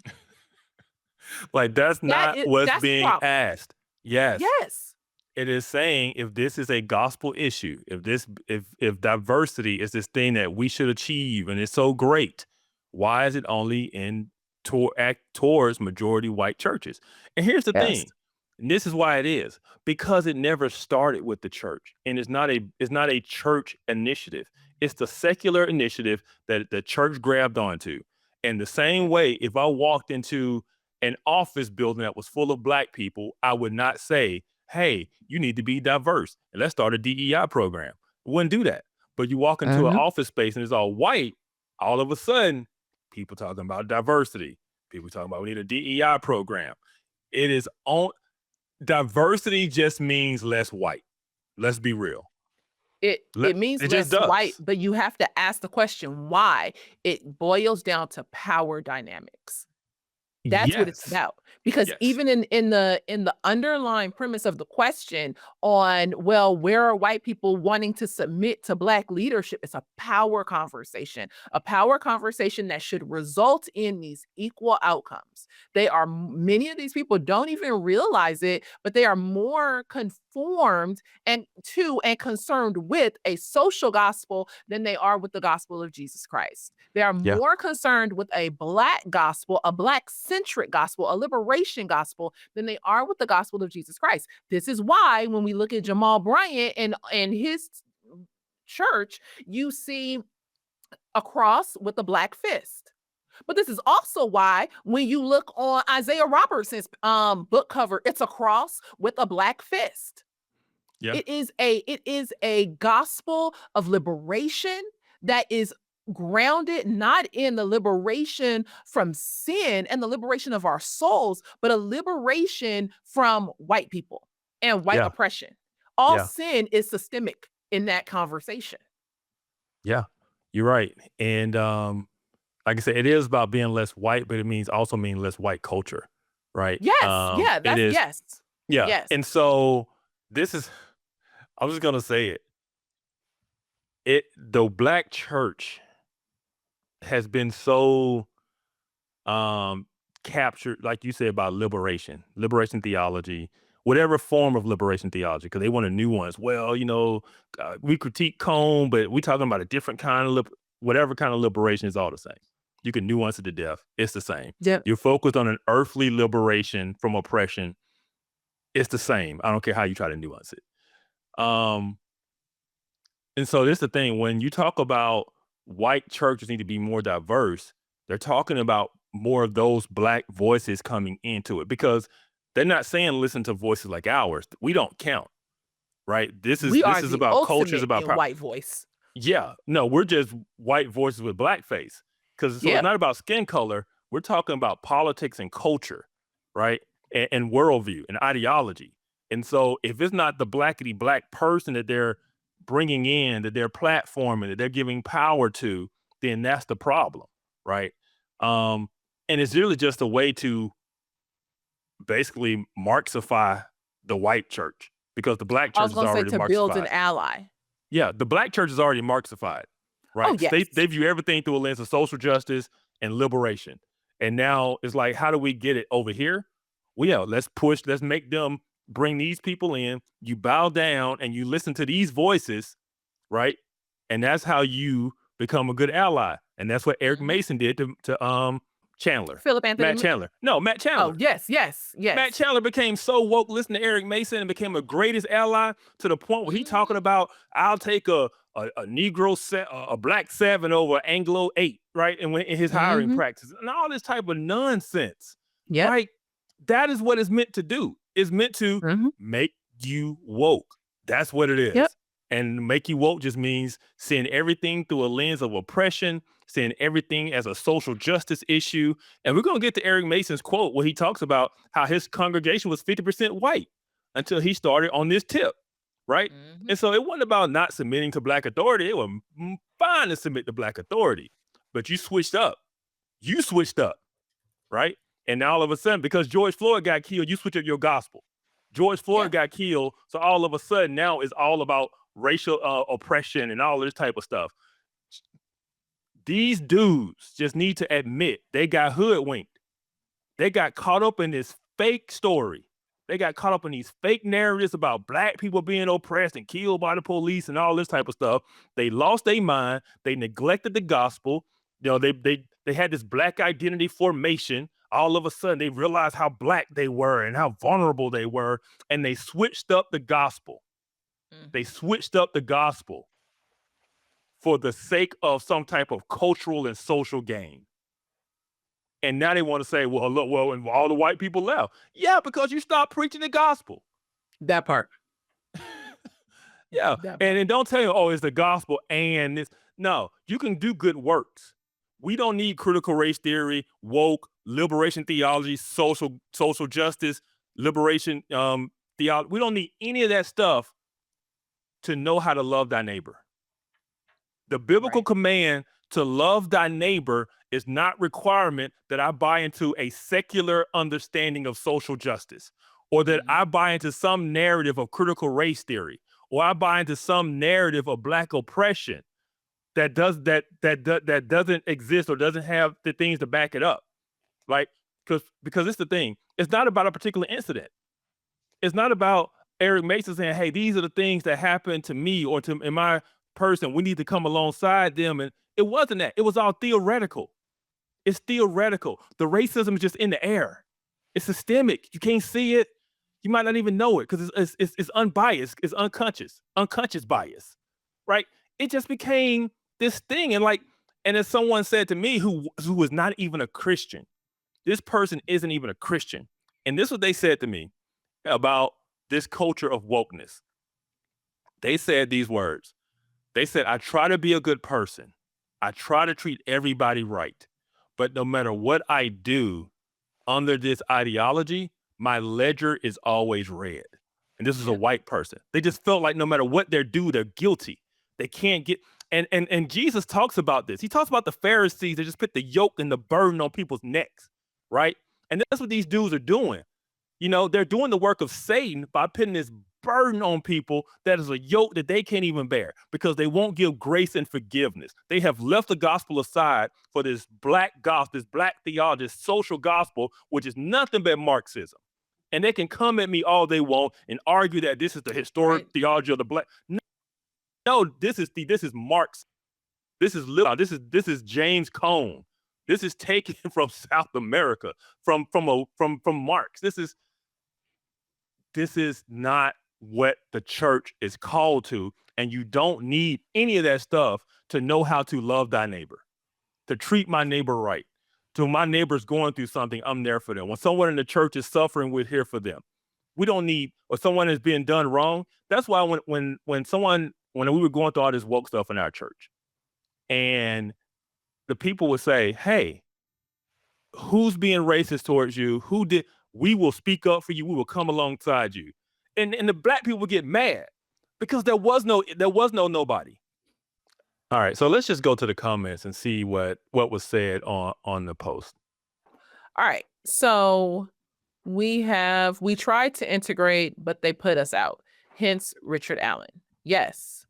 [SPEAKER 1] Like that's not what's being asked. Yes. It is saying if this is a gospel issue, if diversity is this thing that we should achieve and it's so great, why is it only towards majority white churches? And here's the thing. And this is why it is, because it never started with the church, and it's not a church initiative. It's the secular initiative that the church grabbed onto. And the same way, if I walked into an office building that was full of black people, I would not say, "Hey, you need to be diverse and let's start a DEI program." I wouldn't do that. But you walk into an
[SPEAKER 2] Mhm.
[SPEAKER 1] office space and it's all white, all of a sudden, people talking about diversity. People talking about we need a DEI program. It is on Diversity just means less white. Let's be real.
[SPEAKER 2] It means
[SPEAKER 1] It just
[SPEAKER 2] less white,
[SPEAKER 1] does.
[SPEAKER 2] but you have to ask the question why. It boils down to power dynamics. That's what it's
[SPEAKER 1] Yes.
[SPEAKER 2] about. Because
[SPEAKER 1] Yes.
[SPEAKER 2] even in the underlying premise of the question on, well, where are white people wanting to submit to black leadership? It's a power conversation that should result in these equal outcomes. Many of these people don't even realize it, but they are more conformed and concerned with a social gospel than they are with the gospel of Jesus Christ. They are
[SPEAKER 1] Yeah.
[SPEAKER 2] more concerned with a black gospel, a black centric gospel, a liberation gospel than they are with the gospel of Jesus Christ. This is why when we look at Jamal Bryant and his church, you see a cross with a black fist. But this is also why when you look on Isaiah Robertson's book cover, it's a cross with a black fist.
[SPEAKER 1] Yeah.
[SPEAKER 2] It is a gospel of liberation that is grounded not in the liberation from sin and the liberation of our souls, but a liberation from white people and white
[SPEAKER 1] Yeah.
[SPEAKER 2] oppression. All
[SPEAKER 1] Yeah.
[SPEAKER 2] sin is systemic in that conversation.
[SPEAKER 1] Yeah. You're right. And like I said, it is about being less white, but it means also mean less white culture. Right.
[SPEAKER 2] Yes, yeah,
[SPEAKER 1] It
[SPEAKER 2] that's
[SPEAKER 1] is.
[SPEAKER 2] yes.
[SPEAKER 1] Yeah.
[SPEAKER 2] Yes.
[SPEAKER 1] And so this is I'm just gonna say it. The black church has been so um captured, like you said, about liberation theology, whatever form of liberation theology, because they want a nuance. Well, we critique Cone, but we talking about a different kind of whatever kind of liberation is all the same. You can nuance it to death. It's the same.
[SPEAKER 2] Yep.
[SPEAKER 1] You're focused on an earthly liberation from oppression. It's the same. I don't care how you try to nuance it. Um, and so this is the thing. When you talk about white churches need to be more diverse, they're talking about more of those black voices coming into it, because they're not saying listen to voices like ours. We don't count, right? This is
[SPEAKER 2] We are
[SPEAKER 1] this is
[SPEAKER 2] the
[SPEAKER 1] about cultures,
[SPEAKER 2] ultimate
[SPEAKER 1] about
[SPEAKER 2] in white voice.
[SPEAKER 1] yeah. No, we're just white voices with blackface. Because so it's
[SPEAKER 2] Yeah.
[SPEAKER 1] not about skin color. We're talking about politics and culture, right? And worldview and ideology. And so if it's not the blackety black person that they're bringing in, that they're platforming, that they're giving power to, then that's the problem, right? Um, and it's really just a way to basically Marxify the white church, because the black
[SPEAKER 2] I
[SPEAKER 1] church
[SPEAKER 2] was
[SPEAKER 1] is
[SPEAKER 2] gonna say
[SPEAKER 1] already
[SPEAKER 2] to build an
[SPEAKER 1] Marxified.
[SPEAKER 2] ally.
[SPEAKER 1] Yeah, the black church is already Marxified,
[SPEAKER 2] Oh,
[SPEAKER 1] right? 'Cause
[SPEAKER 2] yes.
[SPEAKER 1] they view everything through a lens of social justice and liberation. And now it's like, how do we get it over here? Well, yeah, let's make them bring these people in. You bow down and you listen to these voices, right? And that's how you become a good ally. And that's what Eric
[SPEAKER 2] Mhm.
[SPEAKER 1] Mason did to Chandler.
[SPEAKER 2] Philip Anthony
[SPEAKER 1] Matt
[SPEAKER 2] Mitchell.
[SPEAKER 1] Chandler. No, Matt
[SPEAKER 2] Oh,
[SPEAKER 1] Chandler.
[SPEAKER 2] yes, yes,
[SPEAKER 1] Matt
[SPEAKER 2] yes.
[SPEAKER 1] Chandler became so woke listening to Eric Mason and became a greatest ally to the point where he talking
[SPEAKER 2] Mhm.
[SPEAKER 1] about, I'll take a Negro a black 7 over Anglo 8, right? And when in his hiring
[SPEAKER 2] Mhm.
[SPEAKER 1] practices and all this type of nonsense,
[SPEAKER 2] Yep.
[SPEAKER 1] right? That is what it's meant to do. It's meant to
[SPEAKER 2] Mhm.
[SPEAKER 1] make you woke. That's what it
[SPEAKER 2] Yep.
[SPEAKER 1] is. And make you woke just means seeing everything through a lens of oppression, seeing everything as a social justice issue. And we're going to get to Eric Mason's quote where he talks about how his congregation was 50% white until he started on this tip, right?
[SPEAKER 2] Mhm.
[SPEAKER 1] And so it wasn't about not submitting to black authority. It was fine to submit to black authority, but you switched up. You switched up, right? And now all of a sudden, because George Floyd got killed, you switch up your gospel. George
[SPEAKER 2] Yeah.
[SPEAKER 1] Floyd got killed, so all of a sudden now it's all about racial oppression and all this type of stuff. These dudes just need to admit they got hoodwinked. They got caught up in this fake story. They got caught up in these fake narratives about black people being oppressed and killed by the police and all this type of stuff. They lost their mind. They neglected the gospel. They had this black identity formation. all of a sudden they realized how black they were and how vulnerable they were, and they switched up the gospel. They switched up the gospel for the sake of some type of cultural and social gain. And now they want to say, well, look, well, and all the white people left. Yeah, because you stopped preaching the gospel.
[SPEAKER 2] That part.
[SPEAKER 1] Yeah.
[SPEAKER 2] That
[SPEAKER 1] And don't tell you, oh, it's the gospel and this. No, you can do good works. We don't need critical race theory, woke, liberation theology, social justice, liberation theology. We don't need any of that stuff to know how to love thy neighbor. The biblical command to love thy neighbor is not requirement that I buy into a secular understanding of social justice, or that I buy into some narrative of critical race theory, or I buy into some narrative of black oppression that doesn't exist or doesn't have the things to back it up. Like, because it's the thing. It's not about a particular incident. It's not about Eric Mason saying, hey, these are the things that happened to me or to in my person. We need to come alongside them. And it wasn't that. It was all theoretical. It's theoretical. The racism is just in the air. It's systemic. You can't see it. You might not even know it because it's unbiased. It's unconscious bias, right? It just became this thing. And as someone said to me who was not even a Christian, this person isn't even a Christian. And this is what they said to me about this culture of wokeness. They said these words. They said, I try to be a good person. I try to treat everybody right. But no matter what I do under this ideology, my ledger is always red. And this is a white person. They just felt like no matter what they do, they're guilty. They can't get, and Jesus talks about this. He talks about the Pharisees that just put the yoke and the burden on people's necks, right? And that's what these dudes are doing. You know, they're doing the work of Satan by putting this burden on people that is a yoke that they can't even bear because they won't give grace and forgiveness. They have left the gospel aside for this black gospel, this black theology, this social gospel, which is nothing but Marxism. And they can come at me all they want and argue that this is the historic theology of the black. No, this is Marx. This is James Cone. This is taken from South America, from Marx. This is not what the church is called to, and you don't need any of that stuff to know how to love thy neighbor, to treat my neighbor right. To my neighbor's going through something, I'm there for them. When someone in the church is suffering, we're here for them. We don't need, or someone is being done wrong. That's why when we were going through all this woke stuff in our church, and the people would say, hey, who's being racist towards you? We will speak up for you. We will come alongside you. And the black people would get mad because there was no nobody. All right, so let's just go to the comments and see what was said on the post.
[SPEAKER 2] All right, so we tried to integrate, but they put us out. Hence Richard Allen. Yes,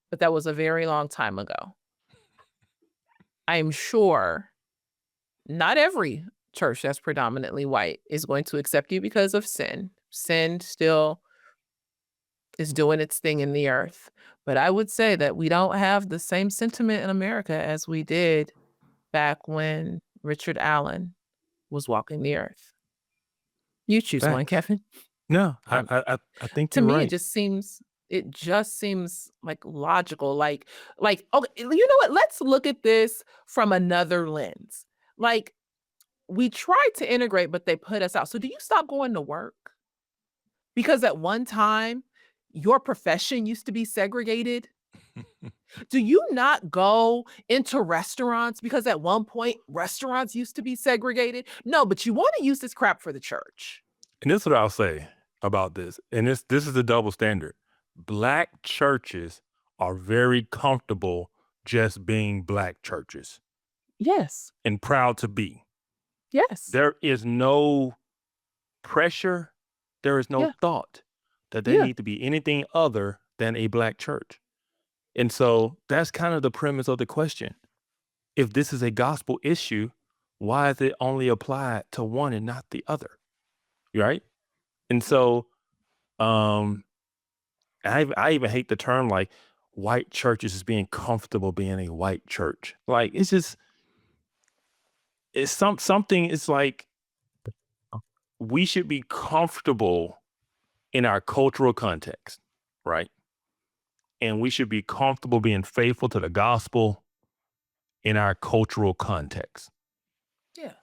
[SPEAKER 2] but that was a very long time ago. I'm sure not every church that's predominantly white is going to accept you because of sin. Sin still is doing its thing in the earth. But I would say that we don't have the same sentiment in America as we did back when Richard Allen was walking the earth. You choose one, Kevin.
[SPEAKER 1] No, I think
[SPEAKER 2] to
[SPEAKER 1] you're
[SPEAKER 2] me,
[SPEAKER 1] right.
[SPEAKER 2] it just seems like logical. Like, okay, you know what? Let's look at this from another lens. Like, we tried to integrate, but they put us out. So do you stop going to work? Because at one time, your profession used to be segregated. Do you not go into restaurants because at one point restaurants used to be segregated? No, but you want to use this crap for the church.
[SPEAKER 1] And this is what I'll say about this. And this is the double standard. Black churches are very comfortable just being black churches.
[SPEAKER 2] Yes.
[SPEAKER 1] And proud to be.
[SPEAKER 2] Yes.
[SPEAKER 1] There is no pressure. There is no thought that they need to be anything other than a black church. And so that's kind of the premise of the question. If this is a gospel issue, why is it only applied to one and not the other? Right? And so I even hate the term like white churches is being comfortable being a white church. Like it's something, it's like we should be comfortable in our cultural context, right? And we should be comfortable being faithful to the gospel in our cultural context.
[SPEAKER 2] Yeah.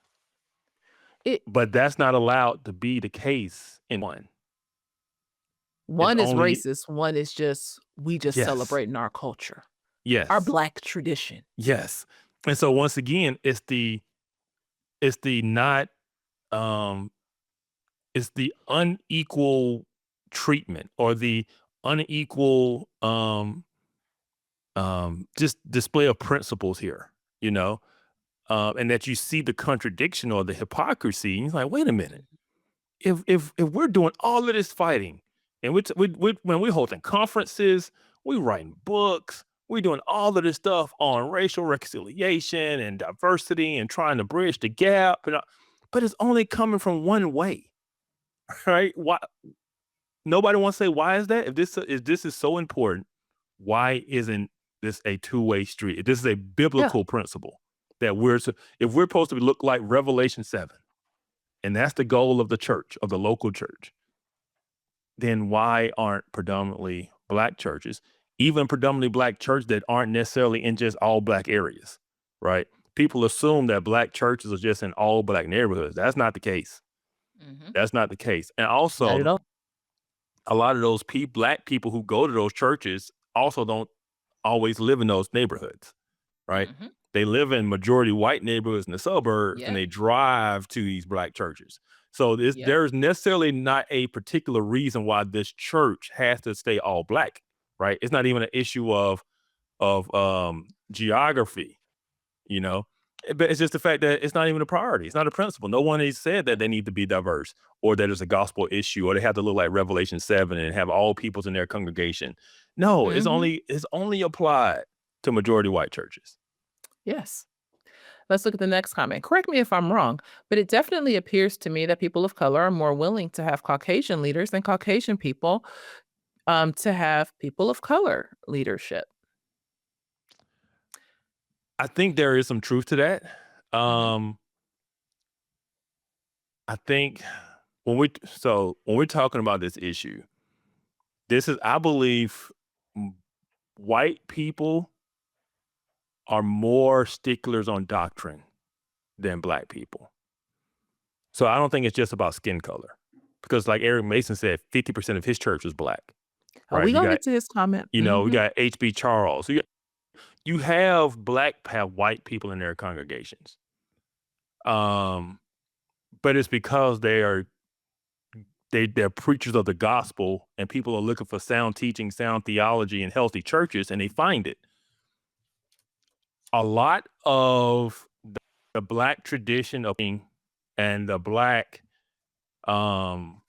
[SPEAKER 2] It
[SPEAKER 1] But that's not allowed to be the case in one. It's
[SPEAKER 2] One is
[SPEAKER 1] only
[SPEAKER 2] racist, one is just we just
[SPEAKER 1] yes,
[SPEAKER 2] celebrating our culture, our
[SPEAKER 1] yes,
[SPEAKER 2] Black tradition.
[SPEAKER 1] yes. And so once again, it's the not um it's the unequal treatment or the unequal just display of principles here, you know, and that you see the contradiction or the hypocrisy. And you're like, wait a minute, if we're doing all of this fighting, and when we're holding conferences, we writing books, we're doing all of this stuff on racial reconciliation and diversity and trying to bridge the gap, but it's only coming from one way, right? Why nobody wants to say why is that? If this is so important, why isn't this a two-way street? If this is a
[SPEAKER 2] Yeah.
[SPEAKER 1] biblical principle that if we're supposed to look like Revelation 7, and that's the goal of the church, of the local church, then why aren't predominantly Black churches, even predominantly Black churches that aren't necessarily in just all Black areas, right? People assume that Black churches are just in all Black neighborhoods. That's not the case.
[SPEAKER 2] Mhm.
[SPEAKER 1] That's not the case. And
[SPEAKER 2] Not at
[SPEAKER 1] also,
[SPEAKER 2] all.
[SPEAKER 1] a lot of those Black people who go to those churches also don't always live in those neighborhoods, right?
[SPEAKER 2] Mhm.
[SPEAKER 1] They live in majority white neighborhoods in the suburbs, and
[SPEAKER 2] Yep,
[SPEAKER 1] they drive to these Black churches. So
[SPEAKER 2] yep.
[SPEAKER 1] there's necessarily not a particular reason why this church has to stay all Black, right? It's not even an issue of geography, you know. But it's just the fact that it's not even a priority. It's not a principle. No one has said that they need to be diverse or that it's a gospel issue or they have to look like Revelation 7 and have all peoples in their congregation. No,
[SPEAKER 2] Mhm.
[SPEAKER 1] it's only applied to majority white churches.
[SPEAKER 2] Yes. Let's look at the next comment. Correct me if I'm wrong, but it definitely appears to me that people of color are more willing to have Caucasian leaders than Caucasian people to have people of color leadership.
[SPEAKER 1] I think there is some truth to that.
[SPEAKER 2] Mhm.
[SPEAKER 1] Um, I think when we're talking about this issue, I believe m- white people are more sticklers on doctrine than Black people. So I don't think it's just about skin color, because like Eric Mason said, 50% of his church was Black,
[SPEAKER 2] Are
[SPEAKER 1] right?
[SPEAKER 2] we gonna get to his comment?
[SPEAKER 1] We
[SPEAKER 2] Mhm.
[SPEAKER 1] got HB Charles. You have white people in their congregations. Um, but it's because they're preachers of the gospel, and people are looking for sound teaching, sound theology, and healthy churches, and they find it. A lot of the Black tradition of and the Black um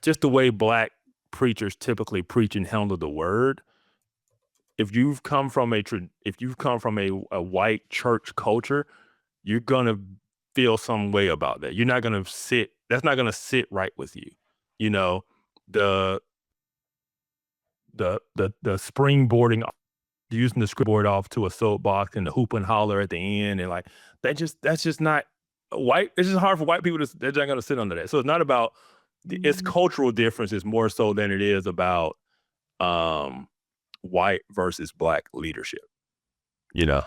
[SPEAKER 1] just the way Black preachers typically preach and handle the word. If you've come from a white church culture, you're gonna feel some way about that. You're not gonna sit. That's not gonna sit right with you. You know, the the springboarding, using the scriptboard off to a soapbox and the hoop and holler at the end, and like that's just not white. It's just hard for white people to. They're not gonna sit under that. So it's not about its
[SPEAKER 2] Mhm.
[SPEAKER 1] cultural differences more so than it is about um white versus Black leadership. You know.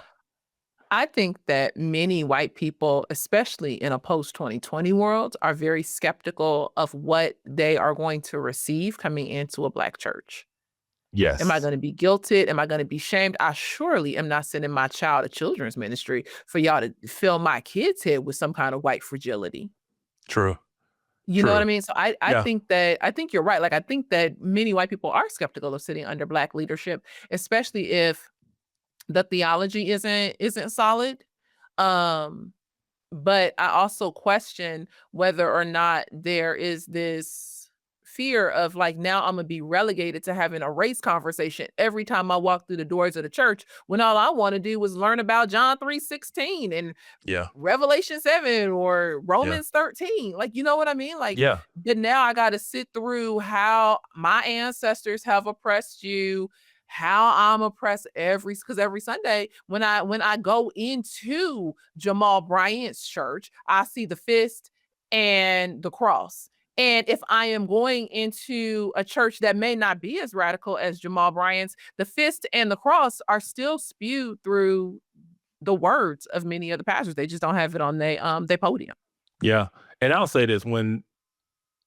[SPEAKER 2] I think that many white people, especially in a post 2020 world, are very skeptical of what they are going to receive coming into a Black church. Am I
[SPEAKER 1] Yes.
[SPEAKER 2] going to be guilted? Am I going to be shamed? I surely am not sending my child to children's ministry for y'all to fill my kid's head with some kind of white fragility.
[SPEAKER 1] True.
[SPEAKER 2] You know what I
[SPEAKER 1] True.
[SPEAKER 2] mean? So I
[SPEAKER 1] Yeah.
[SPEAKER 2] think that I think you're right. Like I think that many white people are skeptical of sitting under Black leadership, especially if the theology isn't solid. Um but I also question whether or not there is this fear of like now I'm gonna be relegated to having a race conversation every time I walk through the doors of the church when all I want to do was learn about John 3:16 and
[SPEAKER 1] Yeah.
[SPEAKER 2] Revelation 7 or
[SPEAKER 1] Yeah.
[SPEAKER 2] Romans 13. Like, you know what I mean? Like,
[SPEAKER 1] Yeah.
[SPEAKER 2] but now I got to sit through how my ancestors have oppressed you, how I'm oppressed because every Sunday when I go into Jamal Bryant's church, I see the fist and the cross. And if I am going into a church that may not be as radical as Jamal Bryant's, the fist and the cross are still spewed through the words of many of the pastors. They just don't have it on their podium.
[SPEAKER 1] Yeah. And I'll say this, when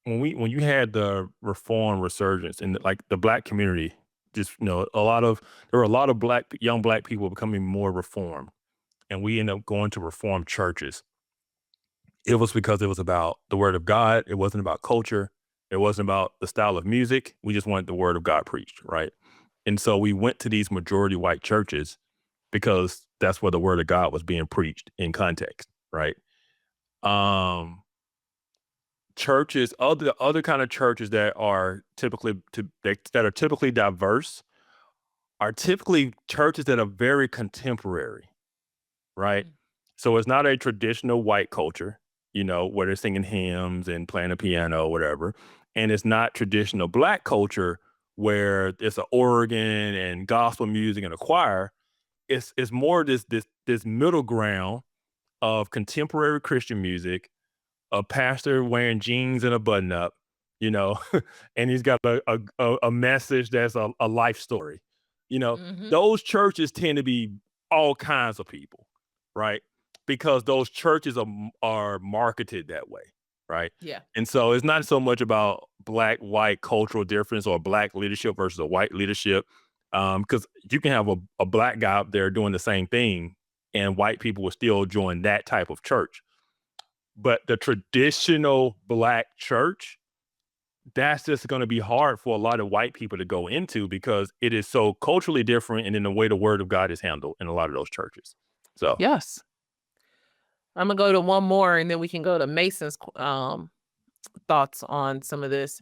[SPEAKER 1] you had the reform resurgence in like the black community, just there were a lot of young black people becoming more reformed, and we ended up going to reformed churches. It was because it was about the word of God. It wasn't about culture. It wasn't about the style of music. We just wanted the word of God preached, right? And so we went to these majority white churches because that's where the word of God was being preached in context, right? Churches, other kind of churches that are typically diverse, are typically churches that are very contemporary, right? So it's not a traditional white culture, where they're singing hymns and playing a piano or whatever. And it's not traditional black culture where it's an organ and gospel music and a choir. It's more this middle ground of contemporary Christian music, a pastor wearing jeans and a button up, and he's got a message that's a life story. Those churches tend to be all kinds of people, right? Because those churches are marketed that way, right?
[SPEAKER 2] Yeah.
[SPEAKER 1] And so it's not so much about black white cultural difference or black leadership versus a white leadership, because you can have a black guy up there doing the same thing, and white people will still join that type of church. But the traditional black church, that's just going to be hard for a lot of white people to go into because it is so culturally different, and in the way the word of God is handled in a lot of those churches. So
[SPEAKER 2] Yes. I'm gonna go to one more, and then we can go to Mason's thoughts on some of this.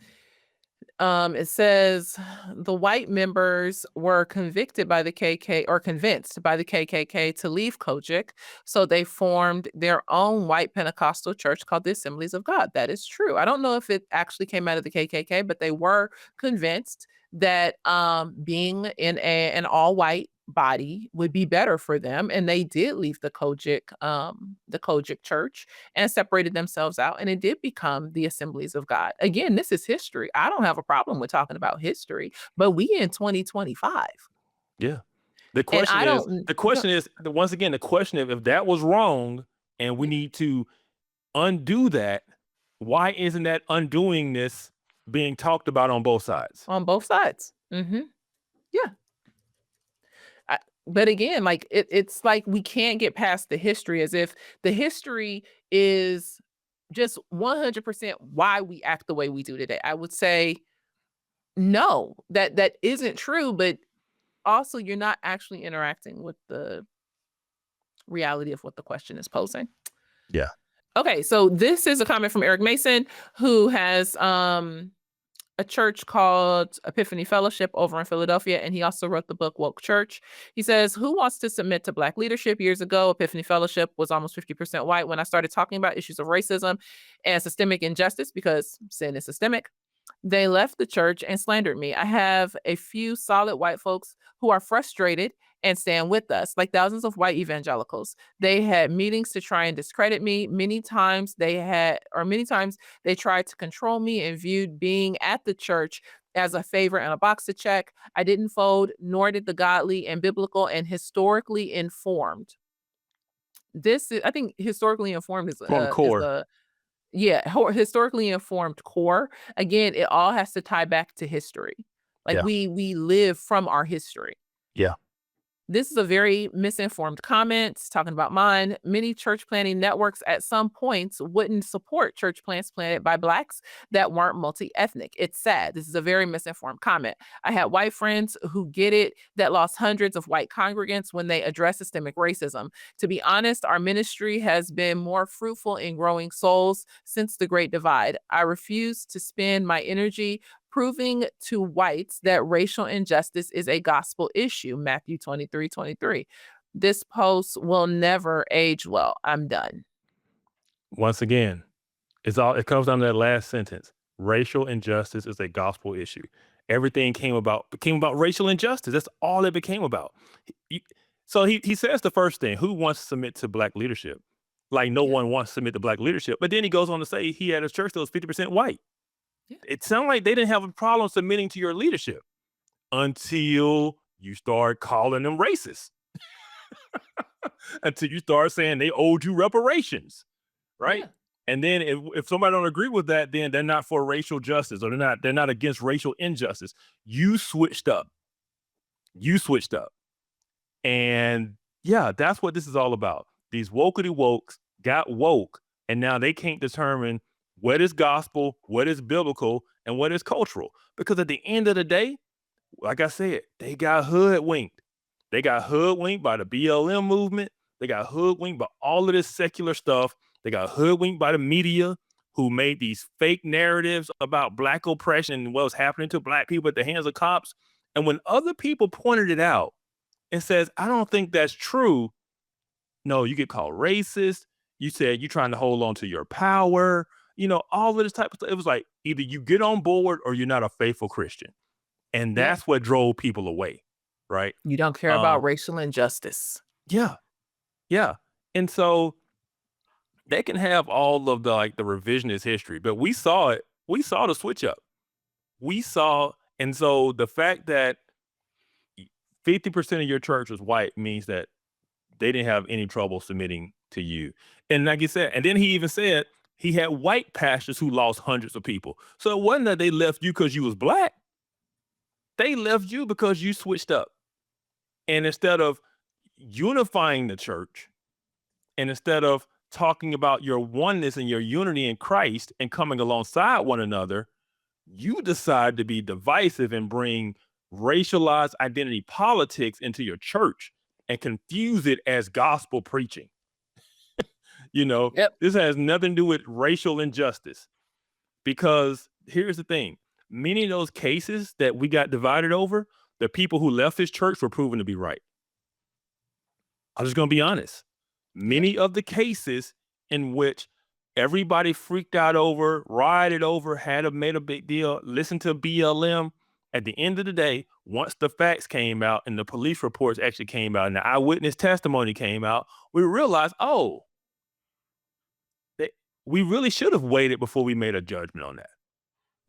[SPEAKER 2] It says the white members were convicted by the KKK or convinced by the KKK to leave Kojic, so they formed their own white Pentecostal church called the Assemblies of God. That is true. I don't know if it actually came out of the KKK, but they were convinced that being in an all white body would be better for them, and they did leave the Kojic church and separated themselves out, and it did become the Assemblies of God. Again, this is history. I don't have a problem with talking about history, but we in 2025.
[SPEAKER 1] yeah, the
[SPEAKER 2] And
[SPEAKER 1] question
[SPEAKER 2] I
[SPEAKER 1] is,
[SPEAKER 2] don't
[SPEAKER 1] once again, the question of if that was wrong and we need to undo that, why isn't that undoingness being talked about on both sides?
[SPEAKER 2] on both sides. Yeah. But again, like it's like we can't get past the history, as if the history is just 100% why we act the way we do today. I would say no, that isn't true, but also you're not actually interacting with the reality of what the question is posing.
[SPEAKER 1] Yeah.
[SPEAKER 2] Okay, so this is a comment from Eric Mason, who has a church called Epiphany Fellowship over in Philadelphia, and he also wrote the book Woke Church. He says, who wants to submit to black leadership? Years ago, Epiphany Fellowship was almost 50% white. When I started talking about issues of racism and systemic injustice, because sin is systemic, they left the church and slandered me. I have a few solid white folks who are frustrated and stand with us, like thousands of white evangelicals. They had meetings to try and discredit me. Many times they tried to control me and viewed being at the church as a favor and a box to check. I didn't fold, nor did the godly and biblical and historically informed. I think historically informed is
[SPEAKER 1] From core.
[SPEAKER 2] historically informed core. Again, it all has to tie back to history. Like
[SPEAKER 1] Yeah.
[SPEAKER 2] we live from our history.
[SPEAKER 1] Yeah.
[SPEAKER 2] This is a very misinformed comment talking about mine. Many church planting networks at some points wouldn't support church plants planted by blacks that weren't multi-ethnic. It's sad. This is a very misinformed comment. I had white friends who get it that lost hundreds of white congregants when they address systemic racism. To be honest, our ministry has been more fruitful in growing souls since the Great Divide. I refuse to spend my energy proving to whites that racial injustice is a gospel issue. Matthew 23:23. This post will never age well. I'm done.
[SPEAKER 1] Once again, it comes down to that last sentence. Racial injustice is a gospel issue. Everything became about racial injustice. That's all it became about. So he says the first thing, who wants to submit to black leadership? Like no one wants to submit to black leadership. But then he goes on to say he had a church that was 50% white.
[SPEAKER 2] Yeah.
[SPEAKER 1] It sounded like they didn't have a problem submitting to your leadership until you start calling them racist. Until you start saying they owed you reparations, right?
[SPEAKER 2] Yeah.
[SPEAKER 1] And then if somebody don't agree with that, then they're not for racial justice, or they're not against racial injustice. You switched up. And yeah, that's what this is all about. These wokety wokes got woke, and now they can't determine what is gospel, what is biblical, and what is cultural. Because at the end of the day, like I said, they got hoodwinked. They got hoodwinked by the BLM movement. They got hoodwinked by all of this secular stuff. They got hoodwinked by the media, who made these fake narratives about black oppression and what was happening to black people at the hands of cops. And when other people pointed it out and says, I don't think that's true, no, you get called racist. You said you're trying to hold on to your power, all of this type of stuff. It was like either you get on board or you're not a faithful Christian. And that's what drove people away, right?
[SPEAKER 2] You don't care about racial injustice.
[SPEAKER 1] Yeah. Yeah. And so they can have all of the revisionist history, but we saw it. We saw the switch up. And so the fact that 50% of your church was white means that they didn't have any trouble submitting to you. And like you said, and then he even said he had white pastors who lost hundreds of people. So it wasn't that they left you because you was black. They left you because you switched up. And instead of unifying the church, and instead of talking about your oneness and your unity in Christ and coming alongside one another, you decide to be divisive and bring racialized identity politics into your church and confuse it as gospel preaching. This has nothing to do with racial injustice, because here's the thing. Many of those cases that we got divided over, the people who left his church were proven to be right. I'm just going to be honest. Many of the cases in which everybody freaked out over, rioted over, made a big deal, listened to BLM, at the end of the day, once the facts came out and the police reports actually came out and the eyewitness testimony came out, we realized, we really should have waited before we made a judgment on that.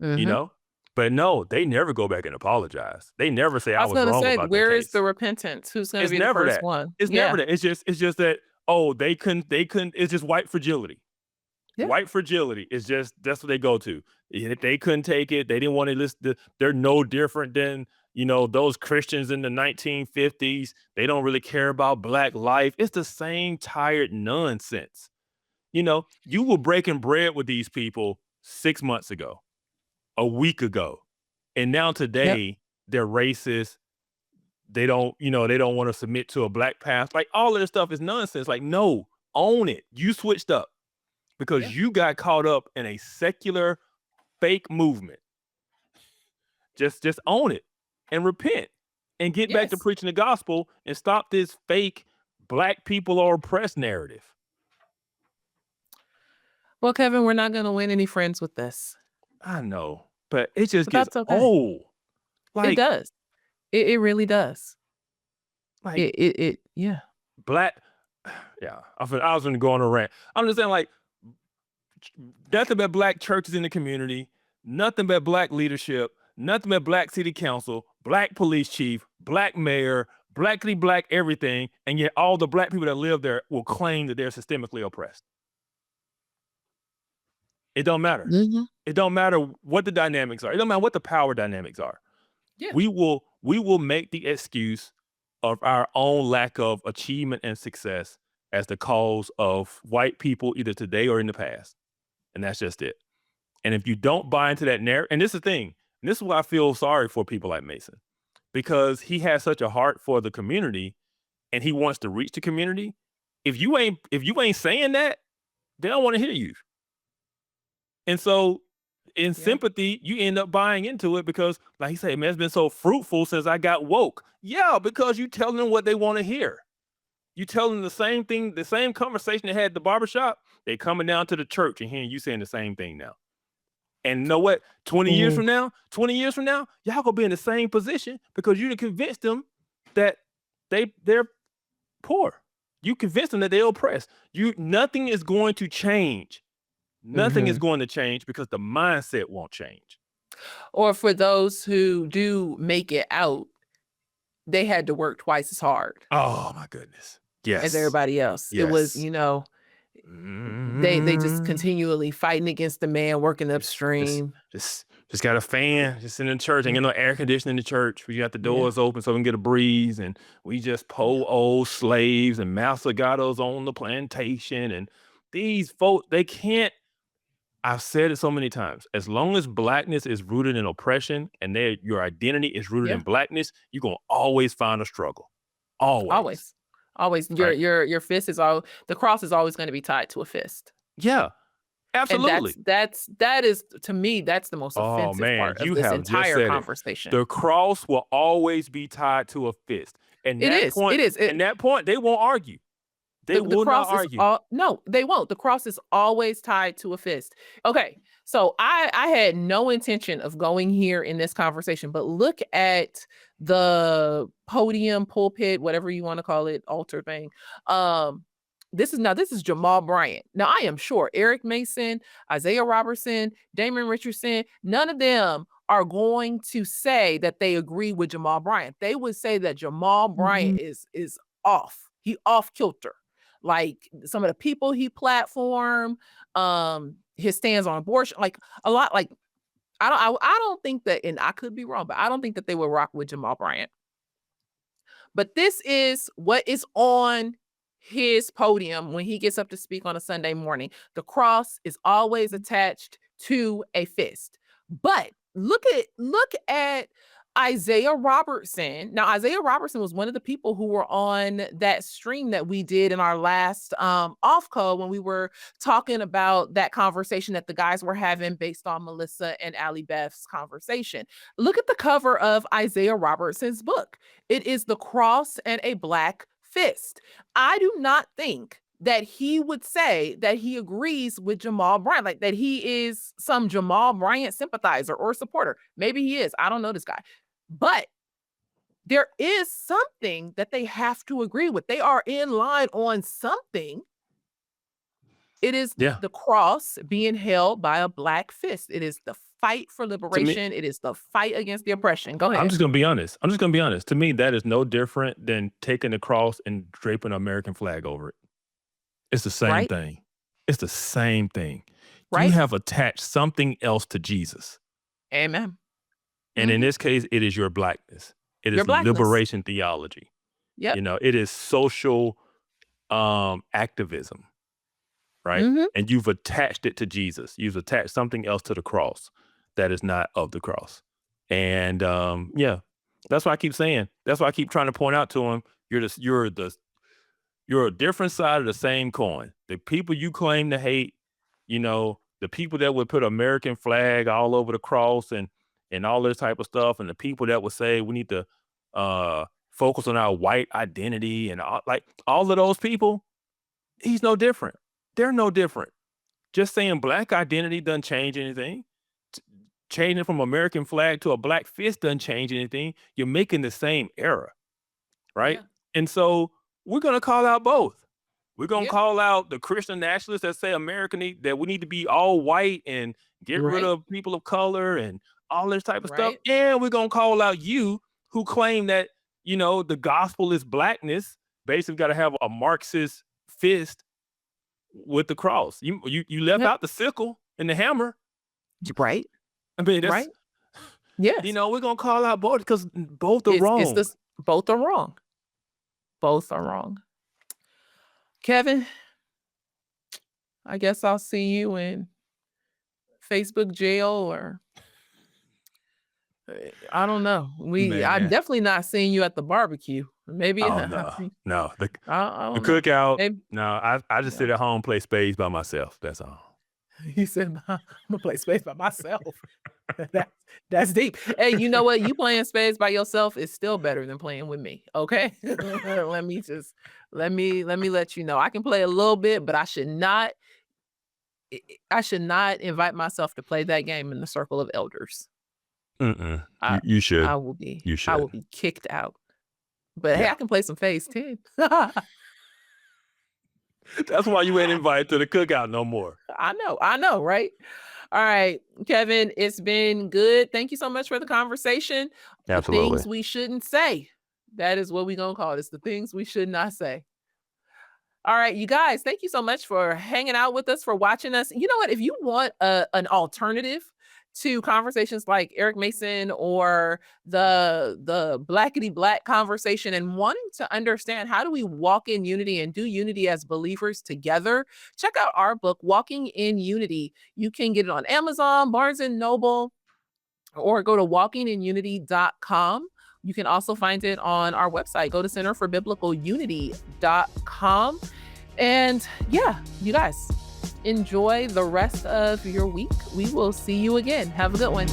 [SPEAKER 2] Mhm.
[SPEAKER 1] But no, they never go back and apologize. They never say I was
[SPEAKER 2] gonna
[SPEAKER 1] wrong
[SPEAKER 2] say,
[SPEAKER 1] about
[SPEAKER 2] where
[SPEAKER 1] that
[SPEAKER 2] is
[SPEAKER 1] case.
[SPEAKER 2] the repentance? Who's gonna
[SPEAKER 1] It's
[SPEAKER 2] be the
[SPEAKER 1] never
[SPEAKER 2] first
[SPEAKER 1] that.
[SPEAKER 2] one?
[SPEAKER 1] It's never that. It's just that, they couldn't, it's just white fragility.
[SPEAKER 2] Yeah.
[SPEAKER 1] White fragility is just, that's what they go to. If they couldn't take it, they didn't want to listen. They're no different than, those Christians in the 1950s. They don't really care about black life. It's the same tired nonsense. You were breaking bread with these people 6 months ago, a week ago. And now today they're racist. They don't want to submit to a black path. Like all of this stuff is nonsense. Like, no, own it. You switched up because you got caught up in a secular fake movement. Just own it and repent and get back to preaching the gospel and stop this fake black people are oppressed narrative.
[SPEAKER 2] Well, Kevin, we're not gonna win any friends with this.
[SPEAKER 1] I know, but it just
[SPEAKER 2] But
[SPEAKER 1] gets
[SPEAKER 2] that's okay.
[SPEAKER 1] old.
[SPEAKER 2] It does. It really does.
[SPEAKER 1] Like
[SPEAKER 2] Yeah.
[SPEAKER 1] black. Yeah, I was going to go on a rant. I'm just saying, like, nothing but black churches in the community, nothing but black leadership, nothing but black city council, black police chief, black mayor, black everything, and yet all the black people that live there will claim that they're systemically oppressed. It don't matter.
[SPEAKER 2] Mhm.
[SPEAKER 1] It don't matter what the dynamics are. It don't matter what the power dynamics are.
[SPEAKER 2] Yeah.
[SPEAKER 1] We will make the excuse of our own lack of achievement and success as the cause of white people either today or in the past. And that's just it. And if you don't buy into that narrative, and this is the thing, and this is why I feel sorry for people like Mason, because he has such a heart for the community and he wants to reach the community. If you ain't saying that, they don't want to hear you. And so in sympathy, you end up buying into it because, like he said, man, it's been so fruitful since I got woke. Yeah, because you telling them what they want to hear. You telling them the same thing, the same conversation they had at the barbershop, they coming down to the church and hearing you saying the same thing now. And you know what? 20 years from now, y'all gonna be in the same position because you done convinced them that they're poor. You convince them that they're oppressed. Nothing is going to change. Nothing is going to change because the mindset won't change.
[SPEAKER 2] Or for those who do make it out, they had to work twice as hard
[SPEAKER 1] Oh my goodness. Yes.
[SPEAKER 2] as everybody else. It was,
[SPEAKER 1] Yes.
[SPEAKER 2] they just continually fighting against the man working upstream.
[SPEAKER 1] Just got a fan just in the church. Ain't got no air conditioning in the church. We got the doors open so we can get a breeze, and we just old slaves and mastigatos on the plantation. And these folks, they can't. I've said it so many times. As long as blackness is rooted in oppression and your identity is rooted in blackness, you're gonna always find a struggle. Always.
[SPEAKER 2] Right. Your fist is the cross is always going to be tied to a fist.
[SPEAKER 1] Yeah. Absolutely.
[SPEAKER 2] And that is, to me, that's the most offensive part of this entire conversation.
[SPEAKER 1] The cross will always be tied to a fist. And
[SPEAKER 2] it is.
[SPEAKER 1] At that point, they won't argue. They will not argue.
[SPEAKER 2] No, they won't. The cross is always tied to a fist. Okay, so I had no intention of going here in this conversation, but look at the podium, pulpit, whatever you want to call it, altar thing. This is Jamal Bryant. Now, I am sure Eric Mason, Isaiah Robertson, Damon Richardson, none of them are going to say that they agree with Jamal Bryant. They would say that Jamal Bryant is off. He off kilter. Like some of the people he platformed, his stands on abortion, like a lot. Like I don't think that, and I could be wrong, but I don't think that they would rock with Jamal Bryant. But this is what is on his podium when he gets up to speak on a Sunday morning. The cross is always attached to a fist. But look at Isaiah Robertson. Now, Isaiah Robertson was one of the people who were on that stream that we did in our last offcode when we were talking about that conversation that the guys were having based on Melissa and Allie Beth's conversation. Look at the cover of Isaiah Robertson's book. It is the cross and a black fist. I do not think that he would say that he agrees with Jamal Bryant, like that he is some Jamal Bryant sympathizer or supporter. Maybe he is. I don't know this guy. But there is something that they have to agree with. They are in line on something. It is the cross being held by a black fist. It is the fight for liberation. It is the fight against the oppression. Go ahead.
[SPEAKER 1] I'm just going to be honest. To me, that is no different than taking the cross and draping an American flag over it. It's the same thing. It's the same thing. Right? You have attached something else to Jesus.
[SPEAKER 2] Amen.
[SPEAKER 1] And in this case, it is your blackness. It is liberation theology.
[SPEAKER 2] Yeah.
[SPEAKER 1] It is social activism, right? And you've attached it to Jesus. You've attached something else to the cross that is not of the cross. And that's why I keep saying. That's why I keep trying to point out to him. You're a different side of the same coin. The people you claim to hate, the people that would put American flag all over the cross and all this type of stuff, and the people that would say we need to focus on our white identity and all of those people, he's no different. They're no different. Just saying black identity doesn't change anything. Changing from American flag to a black fist doesn't change anything. You're making the same error, right? Yeah. And so we're going to call out both. We're going to call out the Christian nationalists that say that we need to be all white and get rid of people of color and all this type of stuff. And we're going to call out you who claim that, the gospel is blackness. Basically got to have a Marxist fist with the cross. You left out the sickle and the hammer.
[SPEAKER 2] Right.
[SPEAKER 1] I mean, that's, right.
[SPEAKER 2] Yes.
[SPEAKER 1] We're going to call out both because both are wrong.
[SPEAKER 2] Both are wrong. Both are wrong. Kevin, I guess I'll see you in Facebook jail, or I don't know. I'm definitely not seeing you at the barbecue. Maybe.
[SPEAKER 1] No. The cookout. Maybe. No, I just sit at home, play spades by myself. That's all.
[SPEAKER 2] He said, I'm gonna play spades by myself. That's deep. Hey, you know what? You playing spades by yourself is still better than playing with me. Okay. let me let you know. I can play a little bit, but I should not invite myself to play that game in the circle of elders.
[SPEAKER 1] You should.
[SPEAKER 2] I will be.
[SPEAKER 1] You should.
[SPEAKER 2] I will be kicked out. But hey, I can play some phase 10.
[SPEAKER 1] That's why you ain't invited to the cookout no more.
[SPEAKER 2] I know, right? All right, Kevin, it's been good. Thank you so much for the conversation. The
[SPEAKER 1] Absolutely.
[SPEAKER 2] things we shouldn't say. That is what we're going to call it. It's the things we should not say. All right, you guys, thank you so much for hanging out with us, for watching us. You know what? If you want an alternative to conversations like Eric Mason or the blackety black conversation, and wanting to understand how do we walk in unity and do unity as believers together, check out our book, Walking in Unity. You can get it on Amazon, Barnes and Noble, or go to walkinginunity.com. You can also find it on our website. Go to centerforbiblicalunity.com. And yeah, you guys, enjoy the rest of your week. We will see you again. Have a good one.